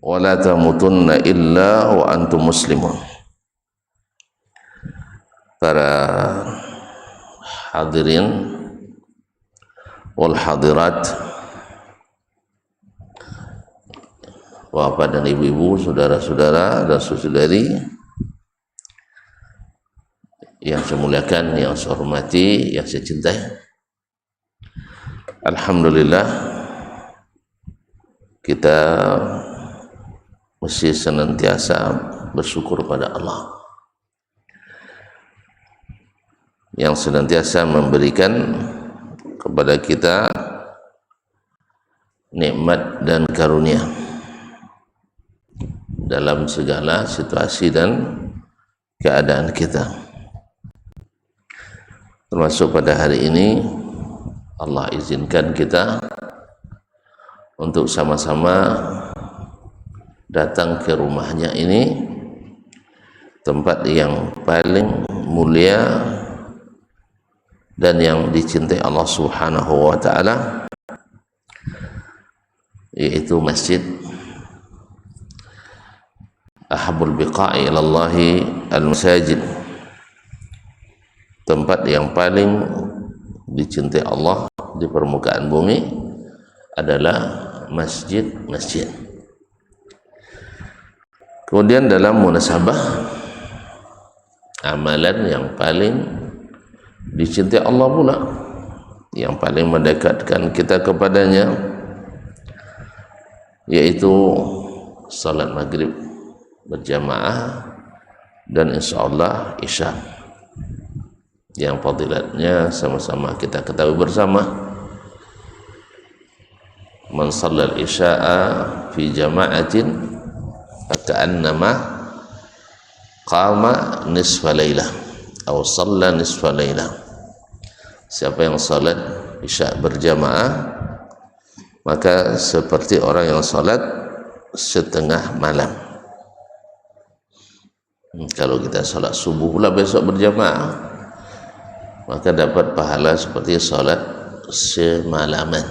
wa la tamutunna illa wa antum muslimun. Para hadirin wal hadirat, bapak dan ibu-ibu, saudara-saudara dan saudari yang saya muliakan, yang saya hormati, yang saya cintai. Alhamdulillah, kita mesti senantiasa bersyukur pada Allah yang senantiasa memberikan kepada kita nikmat dan karunia dalam segala situasi dan keadaan kita. Termasuk pada hari ini Allah izinkan kita untuk sama-sama datang ke rumahnya ini, tempat yang paling mulia dan yang dicintai Allah Subhanahu wa ta'ala, yaitu masjid ahabul biqa'i ilallahi al-masajid, tempat yang paling dicintai Allah di permukaan bumi adalah masjid-masjid. Kemudian dalam munasabah, amalan yang paling dicintai Allah pula, yang paling mendekatkan kita kepadanya, yaitu salat maghrib berjamaah dan insyaallah isya, yang fadilatnya sama-sama kita ketahui bersama. Man shallal isya'a fi jama'atin faka'annama qama nisfa lailah atau shalla nisfa lailah. Siapa yang salat isya berjamaah, maka seperti orang yang salat setengah malam. Kalau kita salat subuh pula besok berjamaah, maka dapat pahala seperti salat semalaman,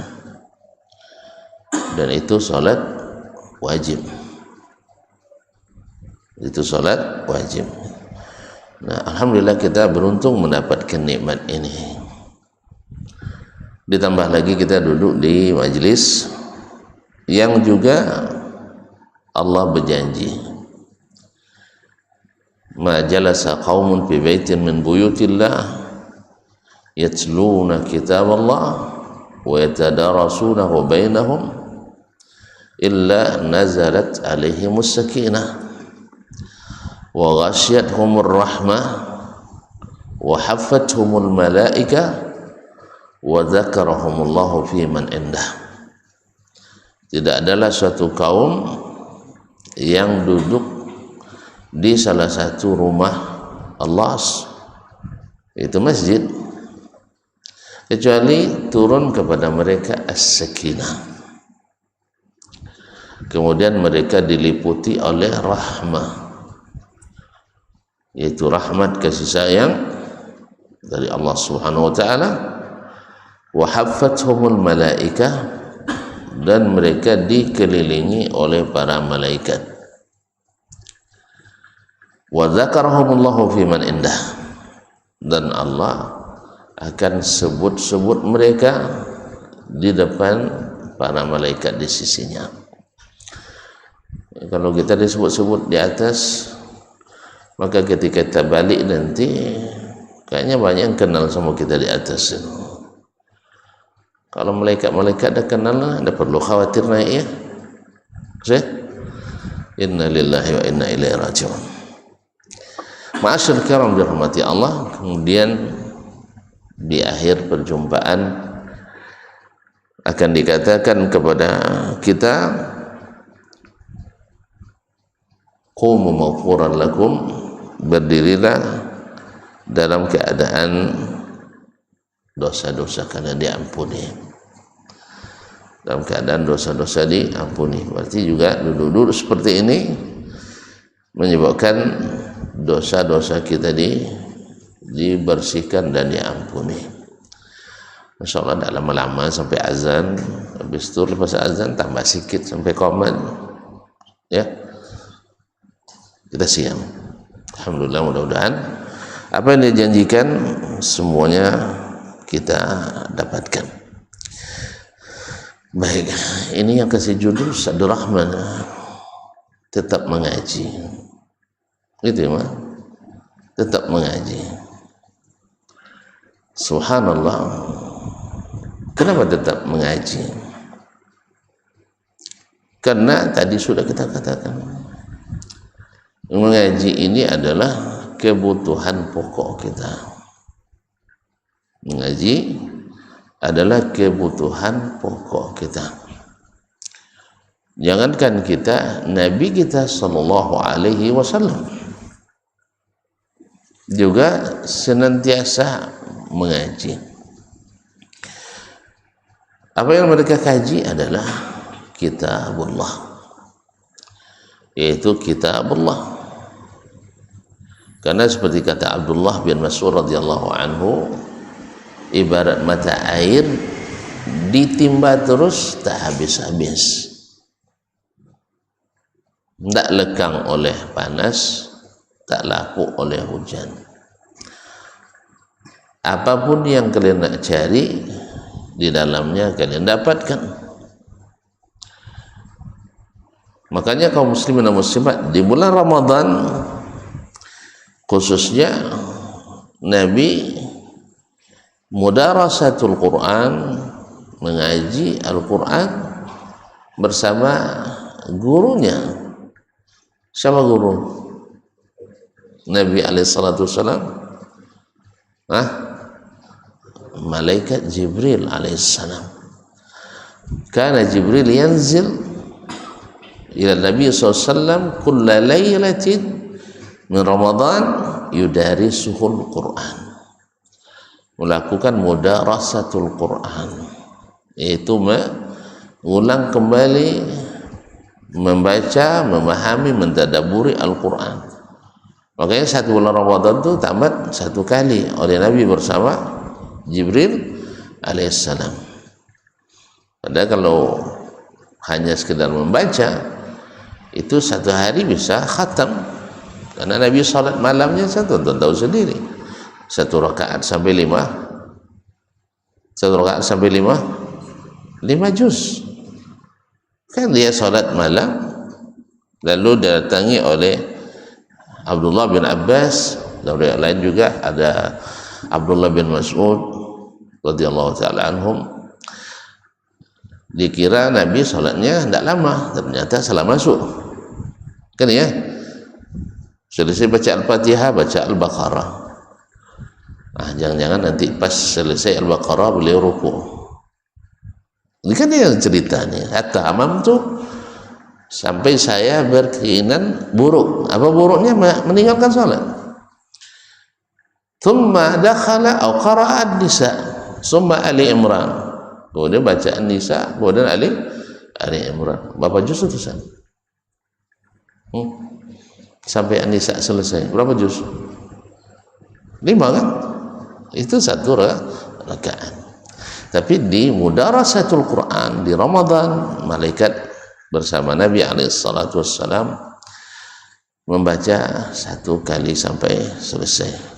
dan itu salat wajib. Itu salat wajib. Nah, alhamdulillah kita beruntung mendapatkan nikmat ini. Ditambah lagi kita duduk di majlis yang juga Allah berjanji, ma jalasa qaumun fi baitin min buyutillah yatluna kitaballah wa yatadarasunahu bainahum illa nazalat alaihimus sakinah wa ghasyiyatuhumur rahmah wa haffathumul malaika wa dzakarahumullahu fi man indah. Tidak adalah suatu kaum yang duduk di salah satu rumah Allah, itu masjid, kecuali turun kepada mereka as-sakinah, kemudian mereka diliputi oleh rahmah, yaitu rahmat kasih sayang dari Allah Subhanahu wa ta'ala. Wa haffathumul malaikah, dan mereka dikelilingi oleh para malaikat. Wa dzakarahumullahu fi man indah, dan Allah akan sebut-sebut mereka di depan para malaikat di sisinya. Kalau kita disebut-sebut di atas, maka ketika kita balik nanti kayaknya banyak yang kenal sama kita di atas. Kalau malaikat-malaikat dah kenal, dah perlu khawatir naik ya. Inna lillahi wa inna ilaihi raji'un. Ma'asyar kiram dirahmati Allah. Kemudian di akhir perjumpaan akan dikatakan kepada kita, qumu maghfuran lakum, berdirilah dalam keadaan dosa-dosa kalian diampuni, dalam keadaan dosa-dosa diampuni. Berarti juga duduk-duduk seperti ini menyebabkan dosa-dosa kita dibersihkan dan diampuni. Masya Allah, tak lama-lama sampai azan. Habis itu lepas azan tambah sikit sampai qomat. Ya, kita siap. Alhamdulillah, mudah-mudahan apa yang dijanjikan semuanya kita dapatkan. Baik, ini yang kasih judul Sadur Rahman, tetap mengaji. Itu ya, Mas? Tetap mengaji. Subhanallah. Kenapa tetap mengaji? Karena tadi sudah kita katakan, mengaji ini adalah kebutuhan pokok kita. Mengaji adalah kebutuhan pokok kita. Jangankan kita, Nabi kita sallallahu alaihi wasallam juga senantiasa mengaji. Apa yang mereka kaji adalah kitabullah, yaitu kitabullah. Karena seperti kata Abdullah bin Mas'ud radhiyallahu anhu, ibarat mata air ditimba terus tak habis-habis, tidak lekang oleh panas, tak laku oleh hujan. Apapun yang kalian nak cari, di dalamnya kalian dapatkan. Makanya kaum muslimin dan muslimat di bulan Ramadan khususnya, Nabi mudarasatul Quran, mengaji Al-Quran bersama gurunya. Siapa guru? Nabi alaihissalam. Malaikat Jibril alaihissalam. Karena Jibril yanzil ila Nabi SAW kulla laylatin min Ramadan yudarisuhul Quran, melakukan mudarasatul Quran, yaitu mengulang kembali membaca, memahami, mentadaburi Al-Quran. Makanya satu bulan Ramadan itu tamat satu kali oleh Nabi bersama Jibril alaihissalam. Padahal kalau hanya sekedar membaca itu satu hari bisa khatam, karena Nabi salat malamnya satu, tahu sendiri, satu rakaat sampai 5 juz. Kan dia salat malam lalu datangi oleh Abdullah bin Abbas, dan yang lain juga ada Abdullah bin Mas'ud radhiyallahu taala anhum. Dikira Nabi salatnya tidak lama, ternyata salah masuk. Kan ya? Selesai baca Al-Fatihah, baca Al-Baqarah. Jangan-jangan nanti pas selesai Al-Baqarah beliau ruku. Ini kan dia ceritanya. Hatta amam tuh sampai saya berkeinginan buruk. Apa buruknya? Meninggalkan salat. Thumma dakhala aw qara'a an-nisa, thumma Ali Imran. Kemudian baca An-Nisa, kemudian Ali Imran. Berapa juz itu San? Sampai An-Nisa selesai. Berapa juz? 5 kan? Itu satu rakaat. Tapi di mudarasatul Quran di Ramadan, malaikat bersama Nabi alaihissalatu wassalam membaca satu kali sampai selesai.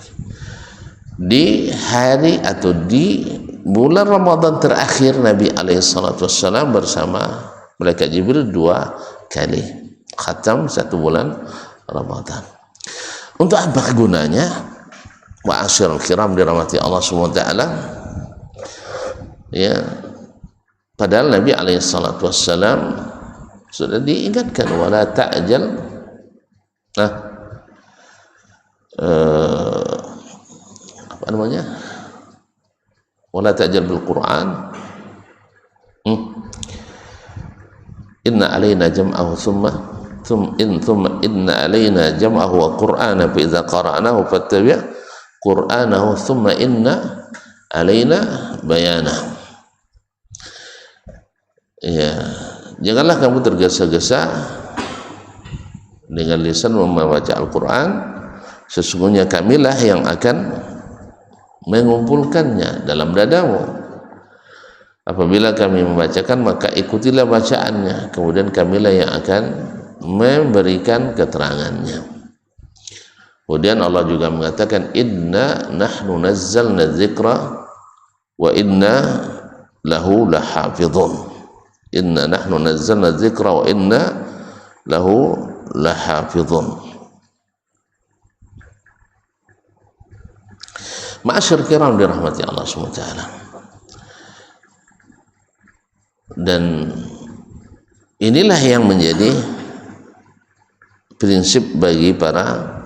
Di hari atau di bulan Ramadan terakhir, Nabi alaihissalatu wassalam bersama malaikat Jibril 2 kali khatam satu bulan Ramadan. Untuk apa gunanya? Ma'asyiral kiram dirahmati Allah SWT. Ya, padahal Nabi alaihissalatu wassalam sudah diingatkan, wala ta'jal apa namanya, wala ta'jal bil Quran, inna alaina jam'ahu thumma inna alaina jam'ahu wa qur'ana fa idza qara'nahu fattabi' qur'anahu thumma inna alaina bayana. Ya, janganlah kamu tergesa-gesa dengan lisan membaca Al-Quran, sesungguhnya kamilah yang akan mengumpulkannya dalam dadamu. Apabila kami membacakan, maka ikutilah bacaannya, kemudian kamilah yang akan memberikan keterangannya. Kemudian Allah juga mengatakan inna nahnu nazzalna dzikra wa inna lahu lahafizun. Inna nahnu nazzalna dzikra wa inna lahu lahafizun. Ma'asyar kiram dirahmati Allah SWT. Dan inilah yang menjadi prinsip bagi para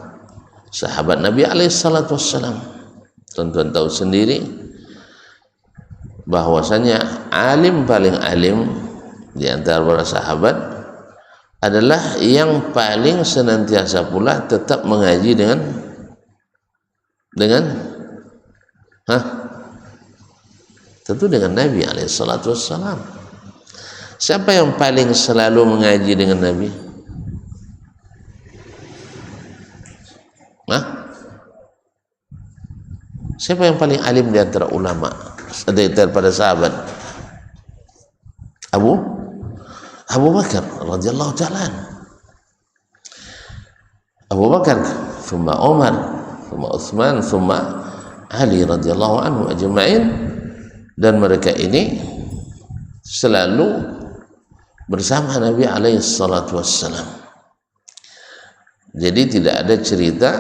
sahabat Nabi SAW. Tuan-tuan tahu sendiri bahwasanya alim paling alim di antara para sahabat adalah yang paling senantiasa pula tetap mengaji tentu dengan Nabi SAW. Siapa yang paling selalu mengaji dengan Nabi? Siapa yang paling alim di antara ulama daripada sahabat? Abu Bakar radhiyallahu ta'ala. Abu Bakar, thumma Umar, thumma Utsman, thumma Ali radhiyallahu anhu ajma'in. Dan mereka ini selalu bersama Nabi alaihi salatu wassalam. Jadi tidak ada cerita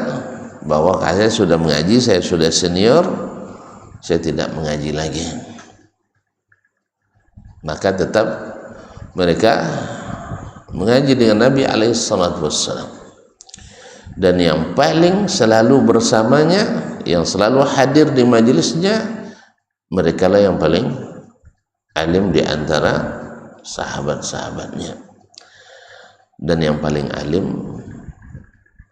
bahwa saya sudah mengaji, saya sudah senior, saya tidak mengaji lagi. Maka tetap mereka mengaji dengan Nabi alaihi salatu wassalam. Dan yang paling selalu bersamanya, yang selalu hadir di majelisnya, mereka lah yang paling alim di antara sahabat-sahabatnya. Dan yang paling alim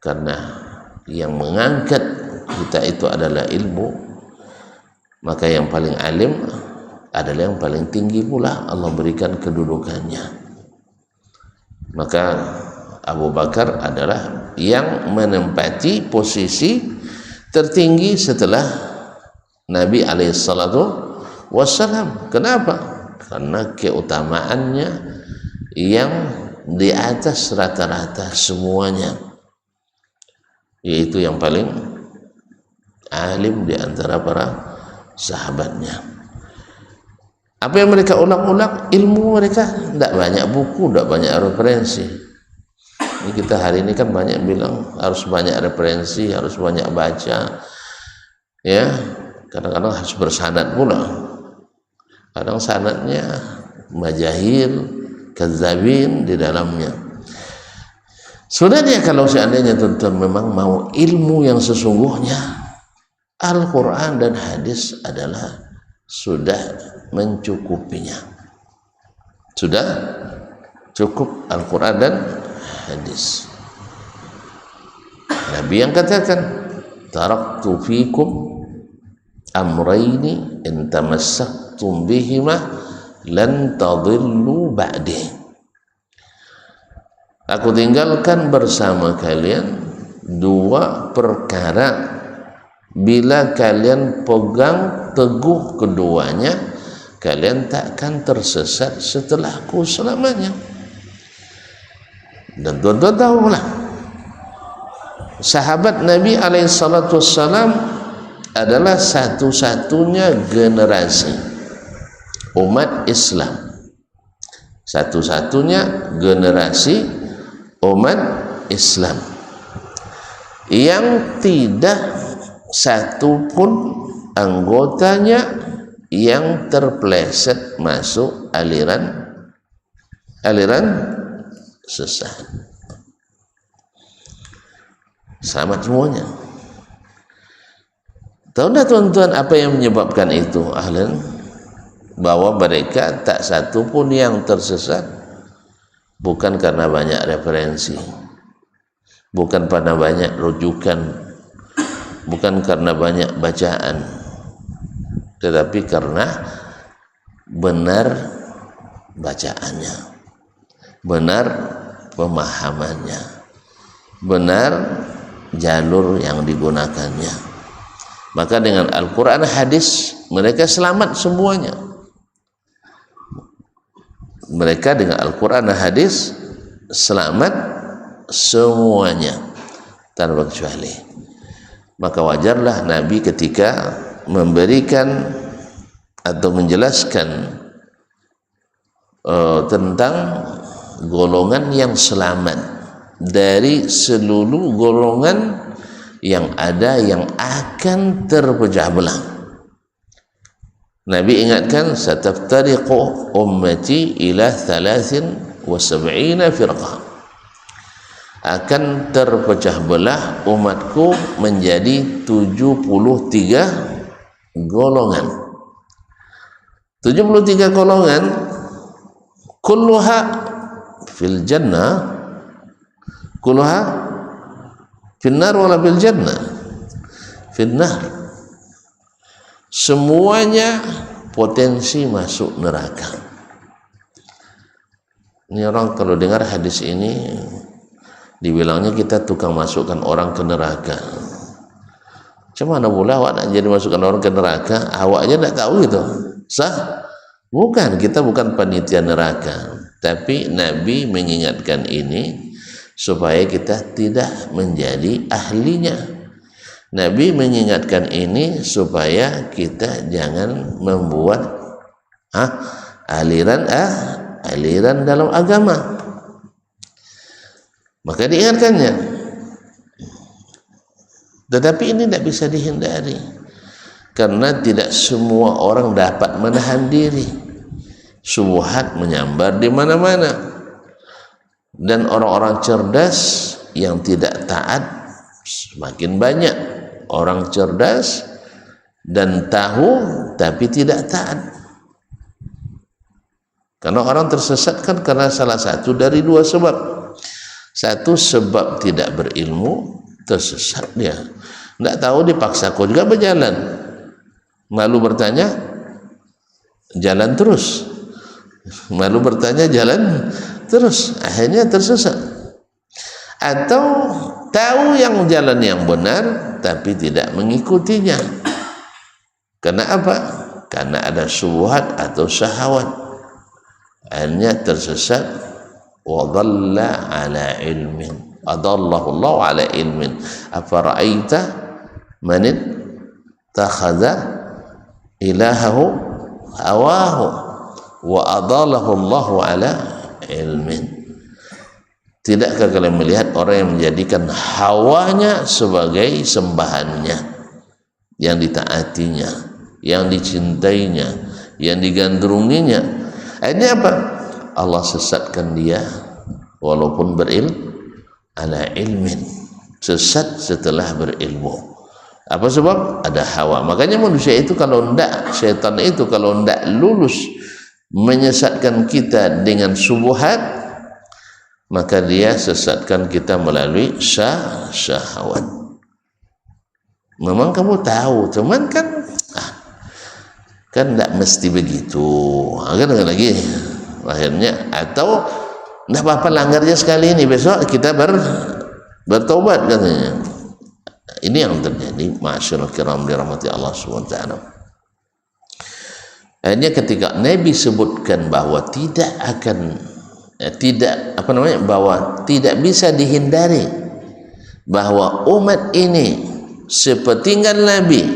karena yang mengangkat kita itu adalah ilmu, maka yang paling alim adalah yang paling tinggi pula Allah berikan kedudukannya. Maka Abu Bakar adalah yang menempati posisi tertinggi setelah Nabi alaihissalatu wassalam. Kenapa? Karena keutamaannya yang di atas rata-rata semuanya, yaitu yang paling alim di antara para sahabatnya. Apa yang mereka ulang-ulang? Ilmu mereka tidak banyak buku, tidak banyak referensi. Ini kita hari ini kan banyak bilang harus banyak referensi, harus banyak baca, ya. Kadang-kadang harus bersanad pula. Kadang sanadnya majahil, kadzabin di dalamnya. Sebenarnya kalau seandainya tuan-tuan memang mau ilmu yang sesungguhnya, Al-Quran dan hadis adalah sudah mencukupinya. Sudah cukup Al-Quran dan hadis. Nabi yang katakan, taraktu fikum amrayni in tamassaktum bihima lan tadillu ba'di. Aku tinggalkan bersama kalian dua perkara, bila kalian pegang teguh keduanya, kalian takkan tersesat setelahku selamanya. Dan tuan-tuan tahulah, sahabat Nabi alaihissalam adalah satu-satunya generasi umat Islam, satu-satunya generasi umat Islam yang tidak satu pun anggotanya yang terpeleset masuk aliran sesat. Selamat semuanya. Tahu tak tuan-tuan apa yang menyebabkan itu? Ahlan, bahwa mereka tak satu pun yang tersesat bukan karena banyak referensi, bukan karena banyak rujukan, bukan karena banyak bacaan, tetapi karena benar bacaannya, benar pemahamannya, benar jalur yang digunakannya. Maka dengan Al-Quran hadis mereka selamat semuanya. Mereka dengan Al-Quran hadis selamat semuanya tanpa kecuali. Maka wajarlah Nabi ketika memberikan atau menjelaskan tentang golongan yang selamat dari seluruh golongan yang ada yang akan terpecah belah. Nabi ingatkan, sataftariqu ummati ila 73 firqah, akan terpecah belah umatku menjadi 73 golongan. 73 golongan, kulluha fil jannah, kulluha fil nar wala fil jannah, fil nar. Semuanya potensi masuk neraka. Ini orang kalau dengar hadis ini dibilangnya kita tukang masukkan orang ke neraka. Cuma mana pula awak nak jadi masukkan orang ke neraka, awak aja tak tahu gitu. Sah? Bukan, kita bukan panitia neraka. Tapi Nabi mengingatkan ini supaya kita tidak menjadi ahlinya. Nabi mengingatkan ini supaya kita jangan membuat aliran dalam agama. Maka diingatkannya. Tetapi ini tidak bisa dihindari, karena tidak semua orang dapat menahan diri. Syubhat menyambar di mana-mana, dan orang-orang cerdas yang tidak taat semakin banyak. Orang cerdas dan tahu tapi tidak taat. Karena orang tersesat kan karena salah satu dari dua sebab. Satu, sebab tidak berilmu, tersesat dia. Tidak tahu, dipaksa kau juga berjalan. Malu bertanya, jalan terus. Malu bertanya, jalan terus. Akhirnya tersesat. Atau tahu yang jalan yang benar tapi tidak mengikutinya. Karena apa? Karena ada syubhat atau syahwat. Akhirnya tersesat. Wa dhalla ala ilmin, adallahu Allah ala ilmin. Afara'aita man ittakhadha ilahahu hawahu wa adallahu Allah ala ilmin. Tidakkah kalian melihat orang yang menjadikan hawanya sebagai sembahannya, yang ditaatinya, yang dicintainya, yang digandrunginya? Akhirnya apa? Allah sesatkan dia walaupun ala ilmin. Sesat setelah berilmu. Apa sebab? Ada hawa. Makanya manusia itu kalau tidak, syaitan itu kalau tidak lulus menyesatkan kita dengan syubhat, maka dia sesatkan kita melalui syahwat. Memang kamu tahu, cuman kan tidak mesti begitu. Kan lagi akhirnya, atau tidak apa-apa langgarnya sekali ini, besok kita bertobat katanya. Ini yang terjadi. Ma'asyiral kiram dirahmati Allah SWT. Akhirnya ketika Nabi sebutkan bahwa bahwa tidak bisa dihindari bahwa umat ini sepertinggal Nabi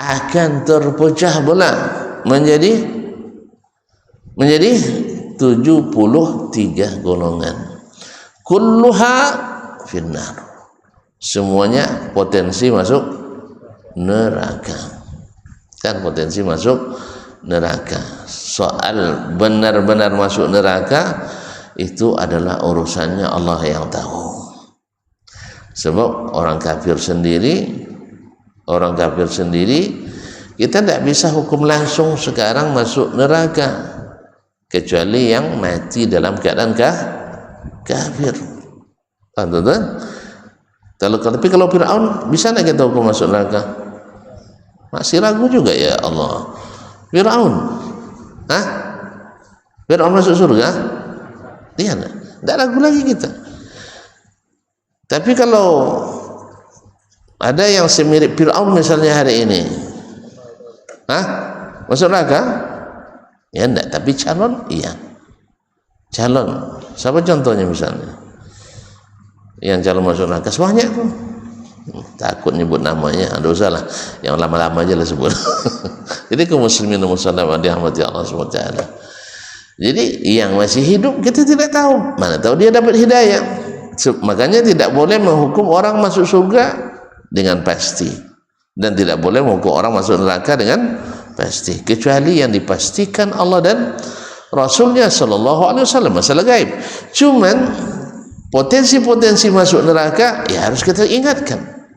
akan terpecah belah menjadi 73 golongan. Kulluha finnar. Semuanya potensi masuk neraka. Kan potensi masuk neraka. Soal benar-benar masuk neraka itu adalah urusannya Allah yang tahu. Sebab orang kafir sendiri kita tidak bisa hukum langsung sekarang masuk neraka, kecuali yang mati dalam keadaan kafir. Tapi kalau Fir'aun bisa tidak kita hukum masuk neraka? Masih ragu juga ya Allah. Fir'aun masuk surga? Tidak ragu lagi kita. Tapi kalau ada yang semirip Fir'aun misalnya hari ini, masuk neraka? Ya enggak, tapi calon iya. Calon. Siapa contohnya misalnya? yang calon masuk neraka banyak tuh. Takut nyebut namanya, dosa lah. Yang lama-lama aja lah sebut. Jadi kaum muslimin dan muslimat dirahmati Allah SWT. Jadi yang masih hidup kita tidak tahu, mana tahu dia dapat hidayah. Makanya tidak boleh menghukum orang masuk surga dengan pasti, dan tidak boleh menghukum orang masuk neraka dengan pasti, kecuali yang dipastikan Allah dan Rasulnya Sallallahu Alaihi Wasallam, masalah gaib. Cuman potensi-potensi masuk neraka ya harus kita ingatkan,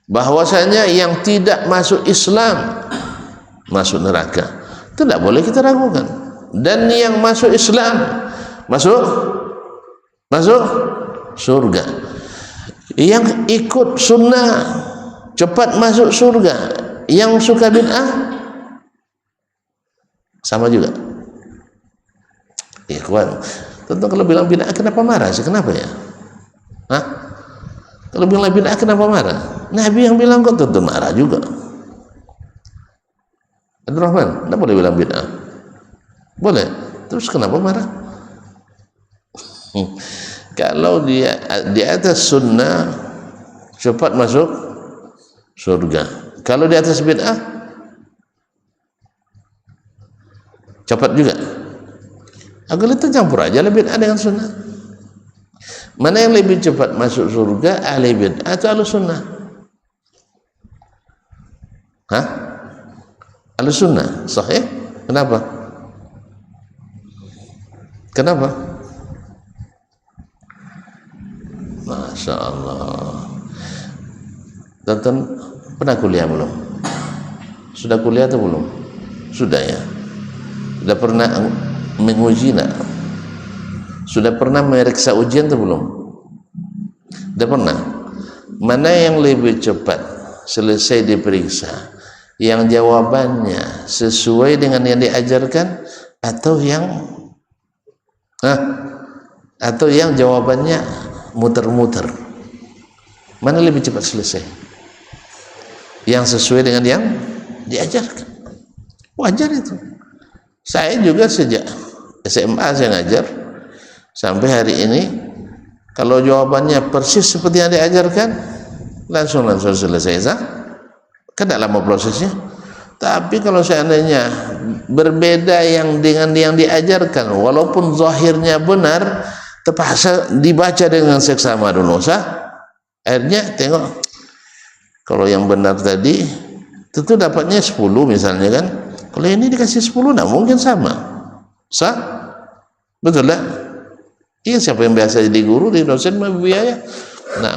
bahwasanya yang tidak masuk Islam masuk neraka, tidak boleh kita ragukan. Dan yang masuk Islam masuk surga. Yang ikut sunnah cepat masuk surga. Yang suka bid'ah sama juga. Ikhwan, tentu kalau bilang bid'ah kenapa marah sih? Kenapa ya? Hah? Kalau bilang bid'ah kenapa marah? Nabi yang bilang kok tentu marah juga. Abdul Rahman, tidak boleh bilang bid'ah. Boleh. Terus kenapa marah? Kalau dia di atas sunnah cepat masuk surga. Kalau di atas bid'ah cepat juga. Agar itu campur aja lah bid'ah dengan sunnah. Mana yang lebih cepat masuk surga, ahli bid'ah atau ahli sunnah? Hah? Ahli sunnah, sahih? Kenapa? Kenapa? Masya Allah. Tonton, pernah kuliah belum? Sudah kuliah atau belum? Sudah ya. Sudah pernah menguji nak? Sudah pernah meriksa ujian atau belum? Sudah pernah. Mana yang lebih cepat selesai diperiksa? Yang jawabannya sesuai dengan yang diajarkan, atau yang jawabannya muter-muter? Mana lebih cepat selesai? Yang sesuai dengan yang diajarkan. Wajar itu. Saya juga sejak SMA saya ngajar sampai hari ini, kalau jawabannya persis seperti yang diajarkan, langsung selesai. Kan tidak lama prosesnya. Tapi kalau seandainya berbeda yang dengan yang diajarkan, walaupun zahirnya benar, terpaksa dibaca dengan seksama dulu, akhirnya tengok, kalau yang benar tadi tentu dapatnya 10 misalnya kan, kalau ini dikasih 10 tidak mungkin sama. Betul tak? Iya, siapa yang biasa jadi guru, di dosen mah biaya. Nah,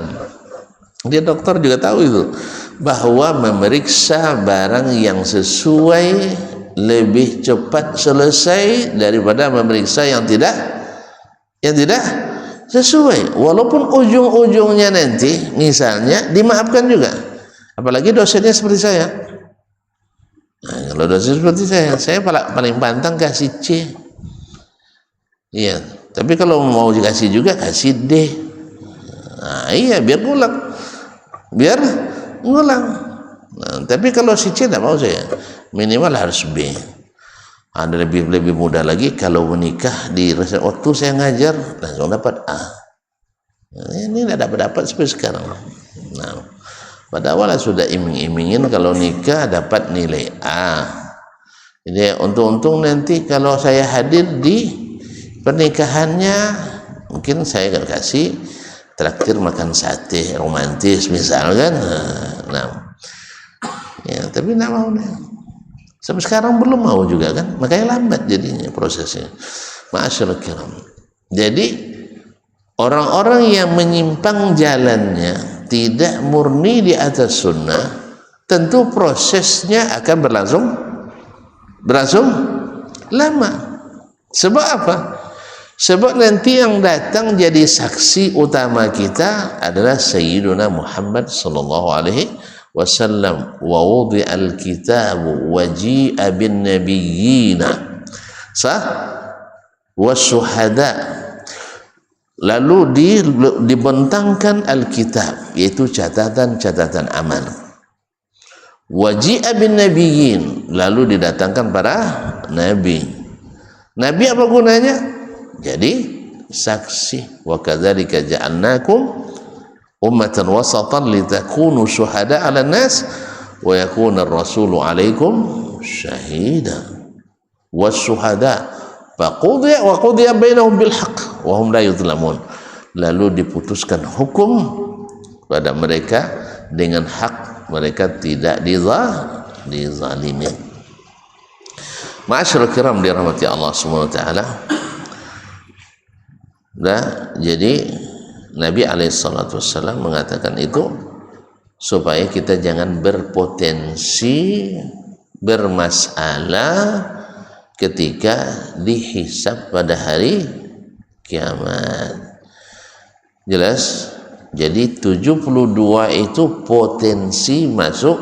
dia dokter juga tahu itu, bahwa memeriksa barang yang sesuai lebih cepat selesai daripada memeriksa yang tidak sesuai, walaupun ujung-ujungnya nanti misalnya dimaafkan juga. Apalagi dosennya seperti saya. Nah, kalau dosen seperti saya paling pantang kasih C. Iya, tapi kalau mau dikasih juga kasih D. Nah, iya, biar ngulang. Nah, tapi kalau si C tidak mau saya, minimal harus B. Ada lebih mudah lagi kalau menikah di waktu saya ngajar langsung dapat A. Nah, ini tidak dapat sampai sekarang. Nah, pada awalnya sudah iming-imingin kalau nikah dapat nilai A. Jadi untung-untung nanti kalau saya hadir di pernikahannya, mungkin saya akan kasih traktir makan sate romantis misalkan. Nah, ya, tapi tidak mau nih. Sampai sekarang belum mau juga kan, makanya lambat jadinya prosesnya. Ma'asyiral kiram. Jadi orang-orang yang menyimpang jalannya, tidak murni di atas sunnah, tentu prosesnya akan berlangsung lama. Sebab apa? Sebab nanti yang datang jadi saksi utama kita adalah Sayyiduna Muhammad sallallahu alaihi wasallam. Wa wudi'al kitabu wa ji'a bin nabiyyina wasyuhada. Lalu dibentangkan Alkitab, yaitu catatan-catatan amal. Wa ji'a bin nabiyyin, lalu didatangkan para nabi. Nabi apa gunanya? Jadi saksi. Wa kadzalika ja'alnakum ummatan wasatan litakunu syuhada 'alan nas wa yakuna ar-rasulu 'alaikum syahida was-syuhada qudiya bainahum bil haqq wa hum la yuzlamun. Lalu diputuskan hukum pada mereka dengan hak, mereka tidak dizalimi. Ma'asyiral kiram dirahmati Allah Subhanahu wa taala. Nah, jadi Nabi alaihissalam mengatakan itu supaya kita jangan berpotensi bermasalah ketika dihisab pada hari kiamat. Jelas? Jadi 72 itu potensi masuk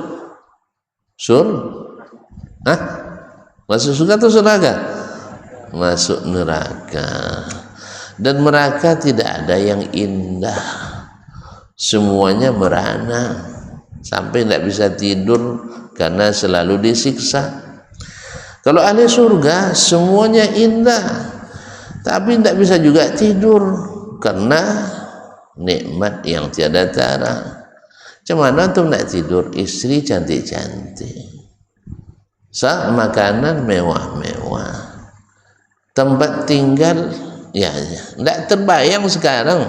masuk surga atau neraka? Masuk neraka. Dan neraka tidak ada yang indah, semuanya merana, sampai tidak bisa tidur karena selalu disiksa. Kalau ahli surga semuanya indah, tapi tidak bisa juga tidur karena nikmat yang tiada tara. Cuman tuh nak tidur, istri cantik-cantik, makanan mewah-mewah, tempat tinggal ya tidak terbayang sekarang,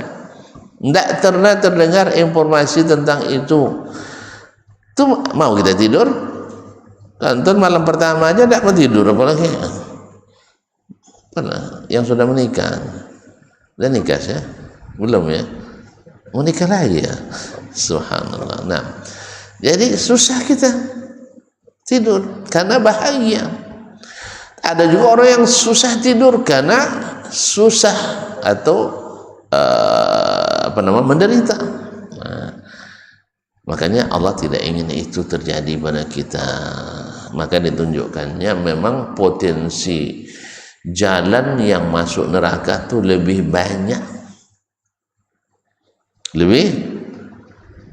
tidak pernah terdengar informasi tentang itu. Tuh mau kita tidur, kantor malam pertama aja tidak mau tidur, apalagi pernah yang sudah menikah. Dan nikah ya? Belum ya? Mau nikah lagi ya? Subhanallah. Nah, jadi susah kita tidur karena bahagia. Ada juga orang yang susah tidur karena susah atau menderita. Nah, makanya Allah tidak ingin itu terjadi pada kita. Maka ditunjukkannya memang potensi jalan yang masuk neraka itu lebih banyak, lebih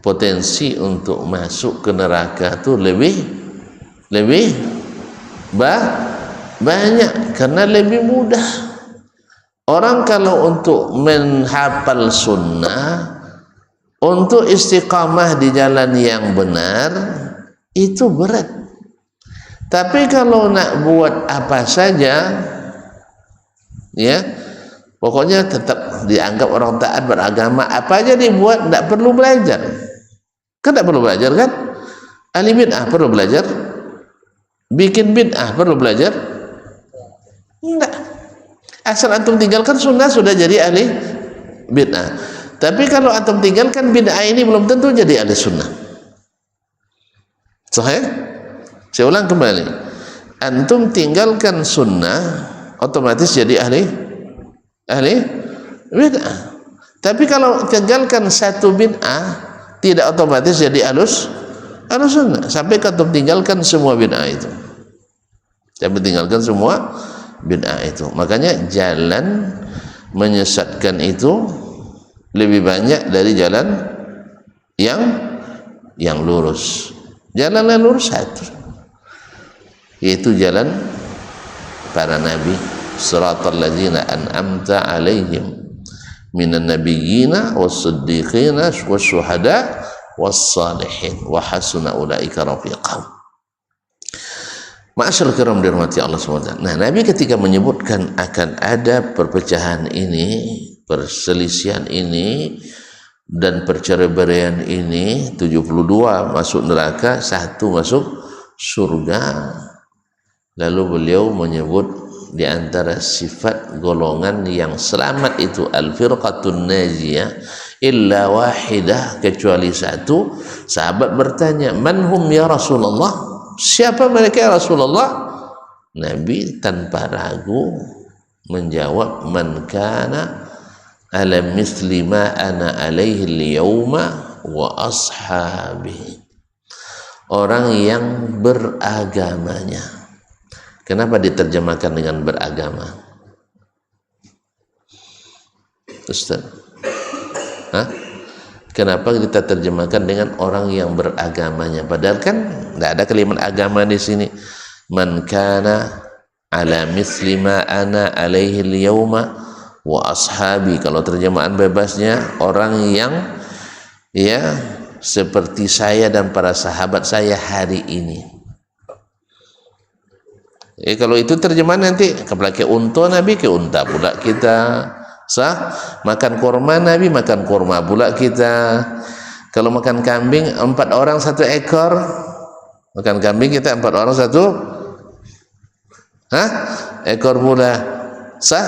potensi untuk masuk ke neraka itu lebih banyak karena lebih mudah. Orang kalau untuk menghafal sunnah, untuk istiqamah di jalan yang benar itu berat. Tapi kalau nak buat apa saja, ya pokoknya tetap dianggap orang taat beragama, apa aja dibuat, tidak perlu belajar. Kan tidak perlu belajar kan? Ahli bid'ah perlu belajar? Bikin bid'ah perlu belajar? Enggak. Asal antum tinggalkan sunnah sudah jadi ahli bid'ah. Tapi kalau antum tinggalkan bid'ah ini belum tentu jadi ahli sunnah. Sahih? Saya ulang kembali. Antum tinggalkan sunnah otomatis jadi ahli bid'ah. Tapi kalau tinggalkan satu bid'ah tidak otomatis jadi alus sunnah. Sampai antum tinggalkan semua bid'ah itu. Sampai tinggalkan semua bid'ah itu. Makanya jalan menyesatkan itu lebih banyak dari jalan yang lurus. Jalan yang lurus satu, yaitu jalan para nabi, siratal ladzina an'amta 'alaihim minan nabiyyina was-siddiqina wasyuhada was-salihin wa hasuna ulaika rafiqa. Ma'asyarul kiram dirahmati Allah SWT. Nah, Nabi ketika menyebutkan akan ada perpecahan ini, perselisihan ini dan perceraian ini, 72 masuk neraka, 1 masuk surga. Lalu beliau menyebut di antara sifat golongan yang selamat itu al-firqatun najiyah illa wahidah, kecuali 1. Sahabat bertanya, "Man hum ya Rasulullah?" Siapa mereka ya Rasulullah? Nabi tanpa ragu menjawab, "Man kana ala misli ma ana alaihi al-yawma wa ashabi." Orang yang beragamanya. Kenapa diterjemahkan dengan beragama? Ustaz? Kenapa kita terjemahkan dengan orang yang beragamanya? Padahal kan tidak ada kalimat agama di sini. Man kana ala misli ma ana alaihi al-yawma wa ashabi. Kalau terjemahan bebasnya, orang yang ya seperti saya dan para sahabat saya hari ini. Kalau itu terjemahan nanti ke unta Nabi, ke unta pula kita. Sah? Makan kurma Nabi, makan kurma pula kita. Kalau makan kambing 4 orang 1 ekor, makan kambing kita 4 orang 1 ekor pula. Sah?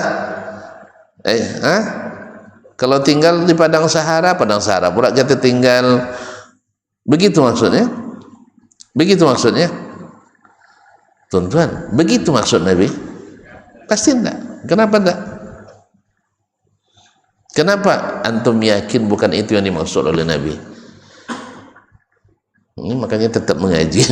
Kalau tinggal di padang Sahara pula kita tinggal. Begitu maksudnya? Begitu maksudnya? Tuan-tuan, begitu maksud Nabi? Pasti enggak. Kenapa enggak? Kenapa antum yakin bukan itu yang dimaksud oleh Nabi? Ini makanya tetap mengaji.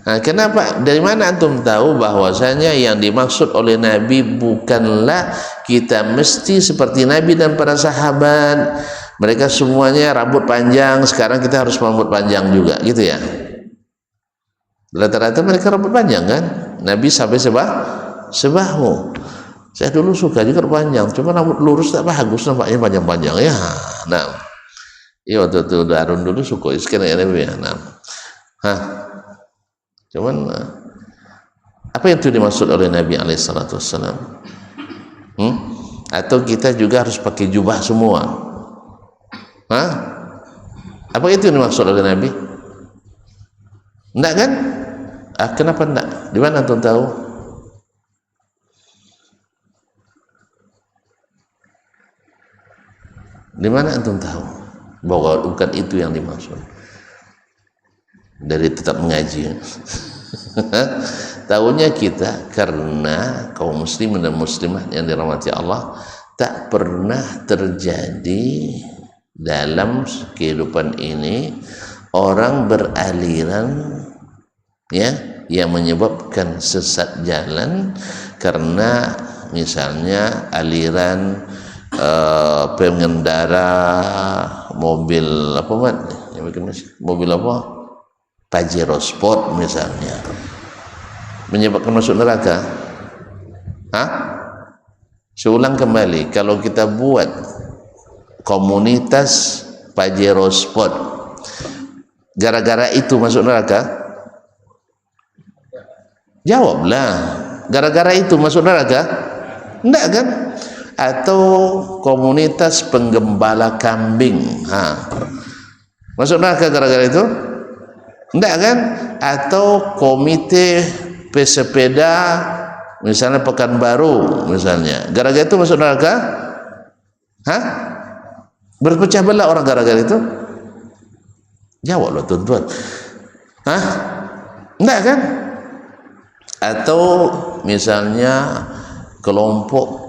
Nah, kenapa? Dari mana antum tahu bahwasanya yang dimaksud oleh Nabi bukanlah kita mesti seperti Nabi dan para sahabat? Mereka semuanya rambut panjang, sekarang kita harus rambut panjang juga, gitu ya? Rata-rata mereka rambut panjang kan? Nabi sampai sebahu. Saya dulu suka juga panjang, cuma rambut lurus tak bagus, nampaknya panjang-panjang ya. Nah, iya waktu itu Harun dulu suka, sekarang ya Nabi ya. Nah, cuman apa yang itu dimaksud oleh Nabi Alaihissalam? Atau kita juga harus pakai jubah semua? Apa itu yang dimaksud oleh Nabi? Enggak kan? Kenapa enggak? Di mana antum tahu? Di mana antum tahu bahwa bukan itu yang dimaksud? Dari tetap mengaji. Tahunya kita karena kaum muslimin dan muslimah yang dirahmati Allah tak pernah terjadi dalam kehidupan ini orang beraliran ya yang menyebabkan sesat jalan karena misalnya aliran pengendara mobil apa mobil apa Pajero Sport misalnya menyebabkan masuk neraka. Saya ulang kembali, kalau kita buat komunitas Pajero Sport gara-gara itu masuk neraka? Jawablah, gara-gara itu masuk neraka? Enggak kan? Atau komunitas penggembala kambing masuk neraka gara-gara itu? Enggak kan? Atau komite pesepeda misalnya Pekanbaru misalnya, gara-gara itu masuk neraka? Berpecah belah orang gara-gara itu? Jawablah tuan-tuan. Enggak kan? Atau misalnya kelompok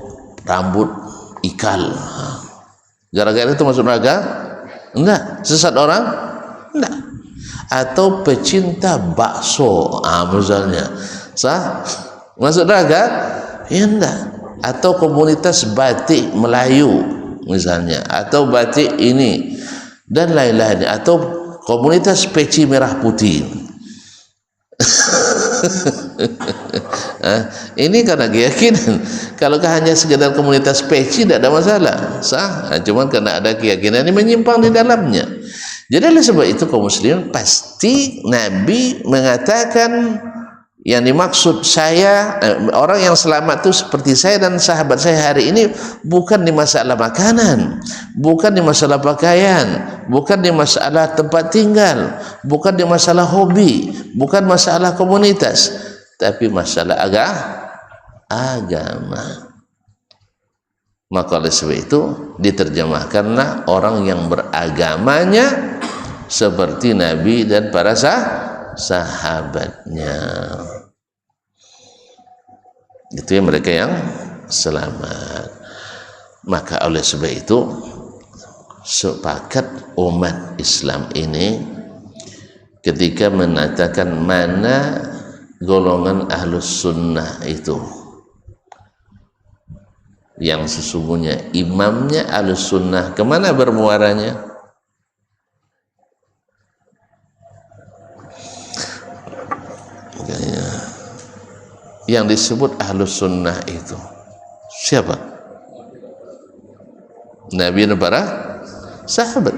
rambut ikal, gara-gara itu masuk neraka? Enggak. Sesat orang? Enggak. Atau pecinta bakso misalnya, masuk neraka? Ya enggak. Atau komunitas batik Melayu misalnya, atau batik ini dan lain-lain, atau komunitas peci merah putih. Ini karena keyakinan. Kalau hanya sekedar komunitas peci tidak ada masalah, cuman karena ada keyakinan ini menyimpang di dalamnya. Jadi oleh sebab itu kaum muslimin pasti Nabi mengatakan yang dimaksud saya orang yang selamat itu seperti saya dan sahabat saya hari ini bukan di masalah makanan, bukan di masalah pakaian, bukan di masalah tempat tinggal, bukan di masalah hobi, bukan masalah komunitas, tapi masalah agama. Maka oleh sebab itu diterjemahkanlah orang yang beragamanya seperti Nabi dan para sahabatnya. Itu yang mereka yang selamat. Maka oleh sebab itu sepakat umat Islam ini ketika mengatakan mana golongan ahlus sunnah itu yang sesungguhnya imamnya ahlus sunnah, kemana bermuaranya? Yang disebut ahlus sunnah itu siapa? Nabi dan para sahabat.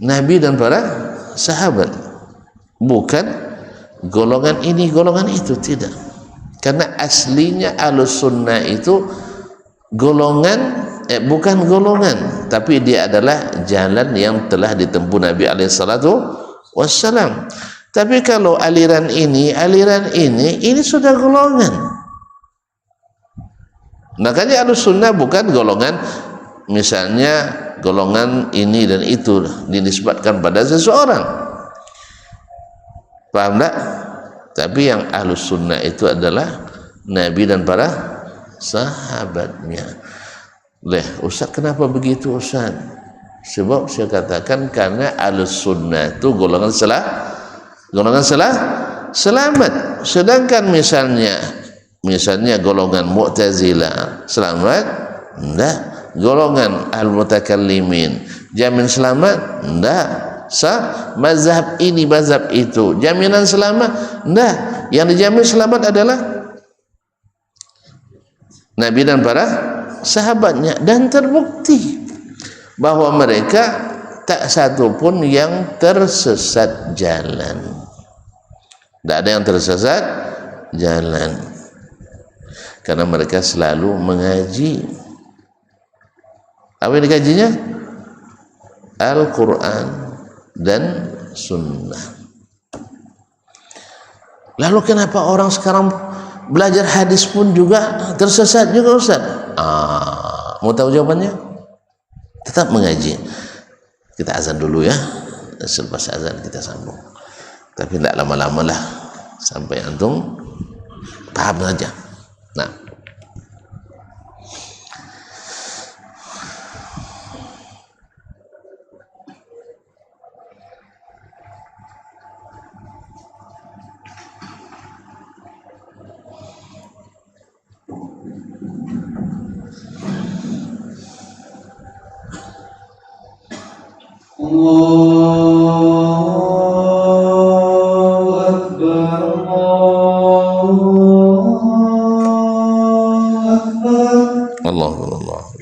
Nabi dan para sahabat, bukan golongan ini golongan itu, tidak. Karena aslinya Ahlus Sunnah itu golongan bukan golongan, tapi dia adalah jalan yang telah ditempuh Nabi alaihi salatu wassalam. Tapi kalau aliran ini sudah golongan. Makanya Ahlus Sunnah bukan golongan, misalnya golongan ini dan itu dinisbatkan pada seseorang, paham tak? Tapi yang Ahlus Sunnah itu adalah Nabi dan para sahabatnya. Ustaz, kenapa begitu Ustaz? Sebab saya katakan karena Ahlus Sunnah itu golongan selamat. Sedangkan misalnya golongan Mu'tazilah selamat? Enggak. Golongan Al-Mutakallimin jamin selamat? Enggak. Mazhab ini mazhab itu jaminan selamat? Enggak. Yang dijamin selamat adalah Nabi dan para sahabatnya, dan terbukti bahwa mereka tak satu pun yang tersesat jalan. Tidak ada yang tersesat jalan, karena mereka selalu mengaji. Apa yang dikajinya? Al-Quran dan Sunnah. Lalu kenapa orang sekarang belajar hadis pun juga tersesat juga Ustaz? Mau tahu jawabannya? Tetap mengaji. Kita azan dulu ya, selepas azan kita sambung. Tapi tidak lama-lama lah, sampai antum paham saja. Nah, Allahu Akbar.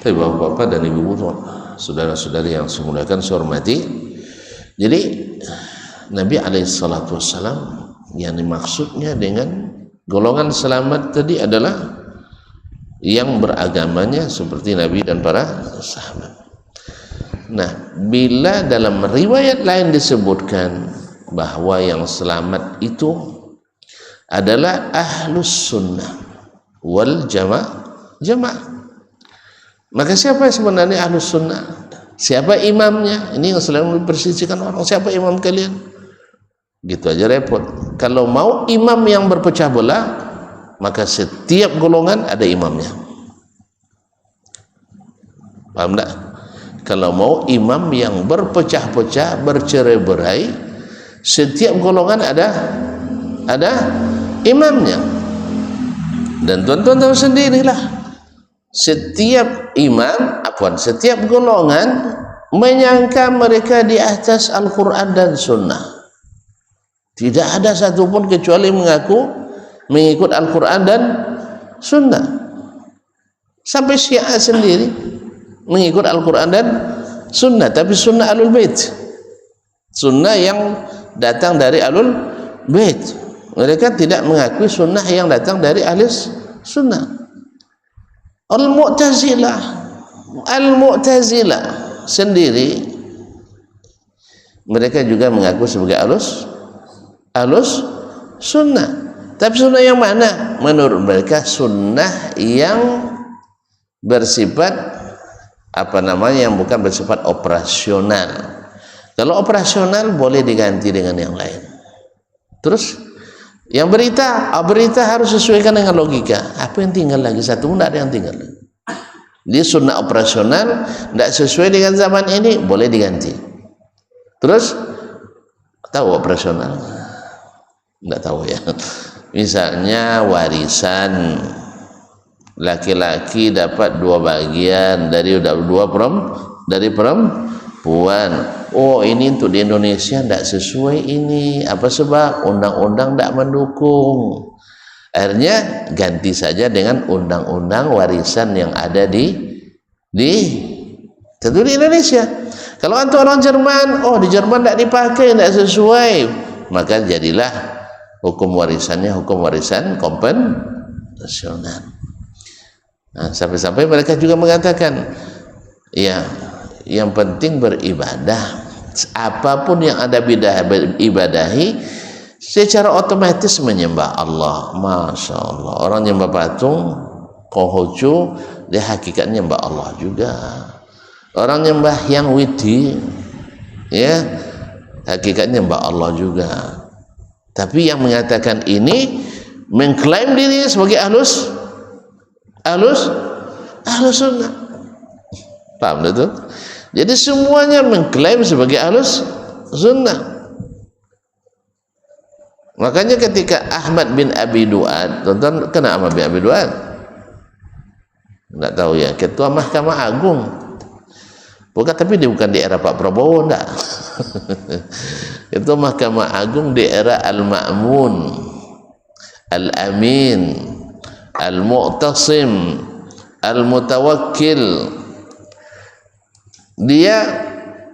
Tapi bapak-bapak dan ibu-ibu, saudara-saudari yang saya muliakan, saya hormati. Jadi Nabi alaihissalatu wassalam yang dimaksudnya dengan golongan selamat tadi adalah yang beragamanya seperti Nabi dan para sahabat. Nah, bila dalam riwayat lain disebutkan bahwa yang selamat itu adalah ahlus sunnah wal jamaah, maka siapa sebenarnya ahlus sunnah? Siapa imamnya? Ini yang selalu dipersisikan orang. Siapa imam kalian? Gitu aja repot. Kalau mau imam yang berpecah belah, maka setiap golongan ada imamnya. Paham tak? Kalau mau imam yang berpecah-pecah, bercerai-berai, setiap golongan ada imamnya. Dan tuan-tuan tahu sendirilah, setiap setiap golongan menyangka mereka di atas Al-Quran dan Sunnah. Tidak ada satupun kecuali mengaku mengikut Al-Quran dan Sunnah. Sampai Syiah sendiri mengikut Al-Quran dan Sunnah, tapi Sunnah Ahlul Bait, Sunnah yang datang dari Ahlul Bait. Mereka tidak mengakui Sunnah yang datang dari Ahli Sunnah. Al-Mu'tazilah sendiri mereka juga mengaku sebagai Ahlus Sunnah. Tapi sunnah yang mana? Menurut mereka sunnah yang bersifat yang bukan bersifat operasional. Kalau operasional boleh diganti dengan yang lain. Terus yang berita harus sesuaikan dengan logika. Apa yang tinggal lagi? Satu tidak ada yang tinggal lagi. Dia sunnah operasional, tidak sesuai dengan zaman ini, boleh diganti. Terus tahu operasional? Tidak tahu ya. Misalnya warisan, laki-laki dapat 2 bagian dari perempuan. Oh, ini untuk di Indonesia tidak sesuai ini. Apa sebab? Undang-undang tidak mendukung. Akhirnya ganti saja dengan undang-undang warisan yang ada di Indonesia. Kalau untuk orang Jerman, di Jerman tidak dipakai, tidak sesuai, maka jadilah hukum warisannya hukum warisan konvensional. Nah, sampai-sampai mereka juga mengatakan, ya, yang penting beribadah. Apapun yang Anda ibadahi, secara otomatis menyembah Allah. Masya Allah. Orang nyembah patung, Konghucu, dia hakikatnya nyembah Allah juga. Orang nyembah yang widi, ya, hakikatnya nyembah Allah juga. Tapi yang mengatakan ini mengklaim dirinya sebagai ahlus sunnah. Paham betul? Jadi semuanya mengklaim sebagai ahlus sunnah. Makanya ketika Ahmad bin Abi Du'ad, tonton, kena Ahmad bin Abi Du'ad? Enggak tahu ya, Ketua Mahkamah Agung. Bukan, tapi dia bukan di era Pak Prabowo, enggak. Itu Mahkamah Agung di era Al-Ma'mun, Al-Amin, Al-Mu'tasim, Al-Mutawakkil. Dia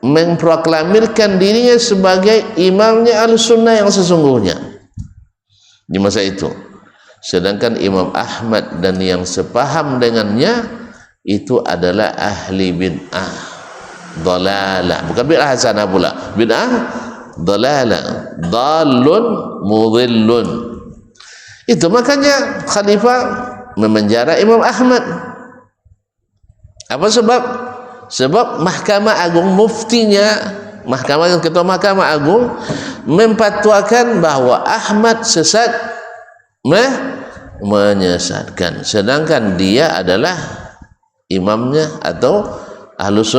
memproklamirkan dirinya sebagai imamnya Ahlussunnah yang sesungguhnya di masa itu. Sedangkan Imam Ahmad dan yang sepaham dengannya itu adalah ahli bid'ah dhalalah, bukan bid'ah hasanah pula, bid'ah dhalalah, dhalun mudhillun. Itu makanya khalifah memenjara Imam Ahmad. Apa sebab? Sebab Mahkamah Agung, muftinya, ketua Mahkamah Agung memfatwakan bahwa Ahmad sesat, menyesatkan, sedangkan dia adalah imamnya atau Ahlus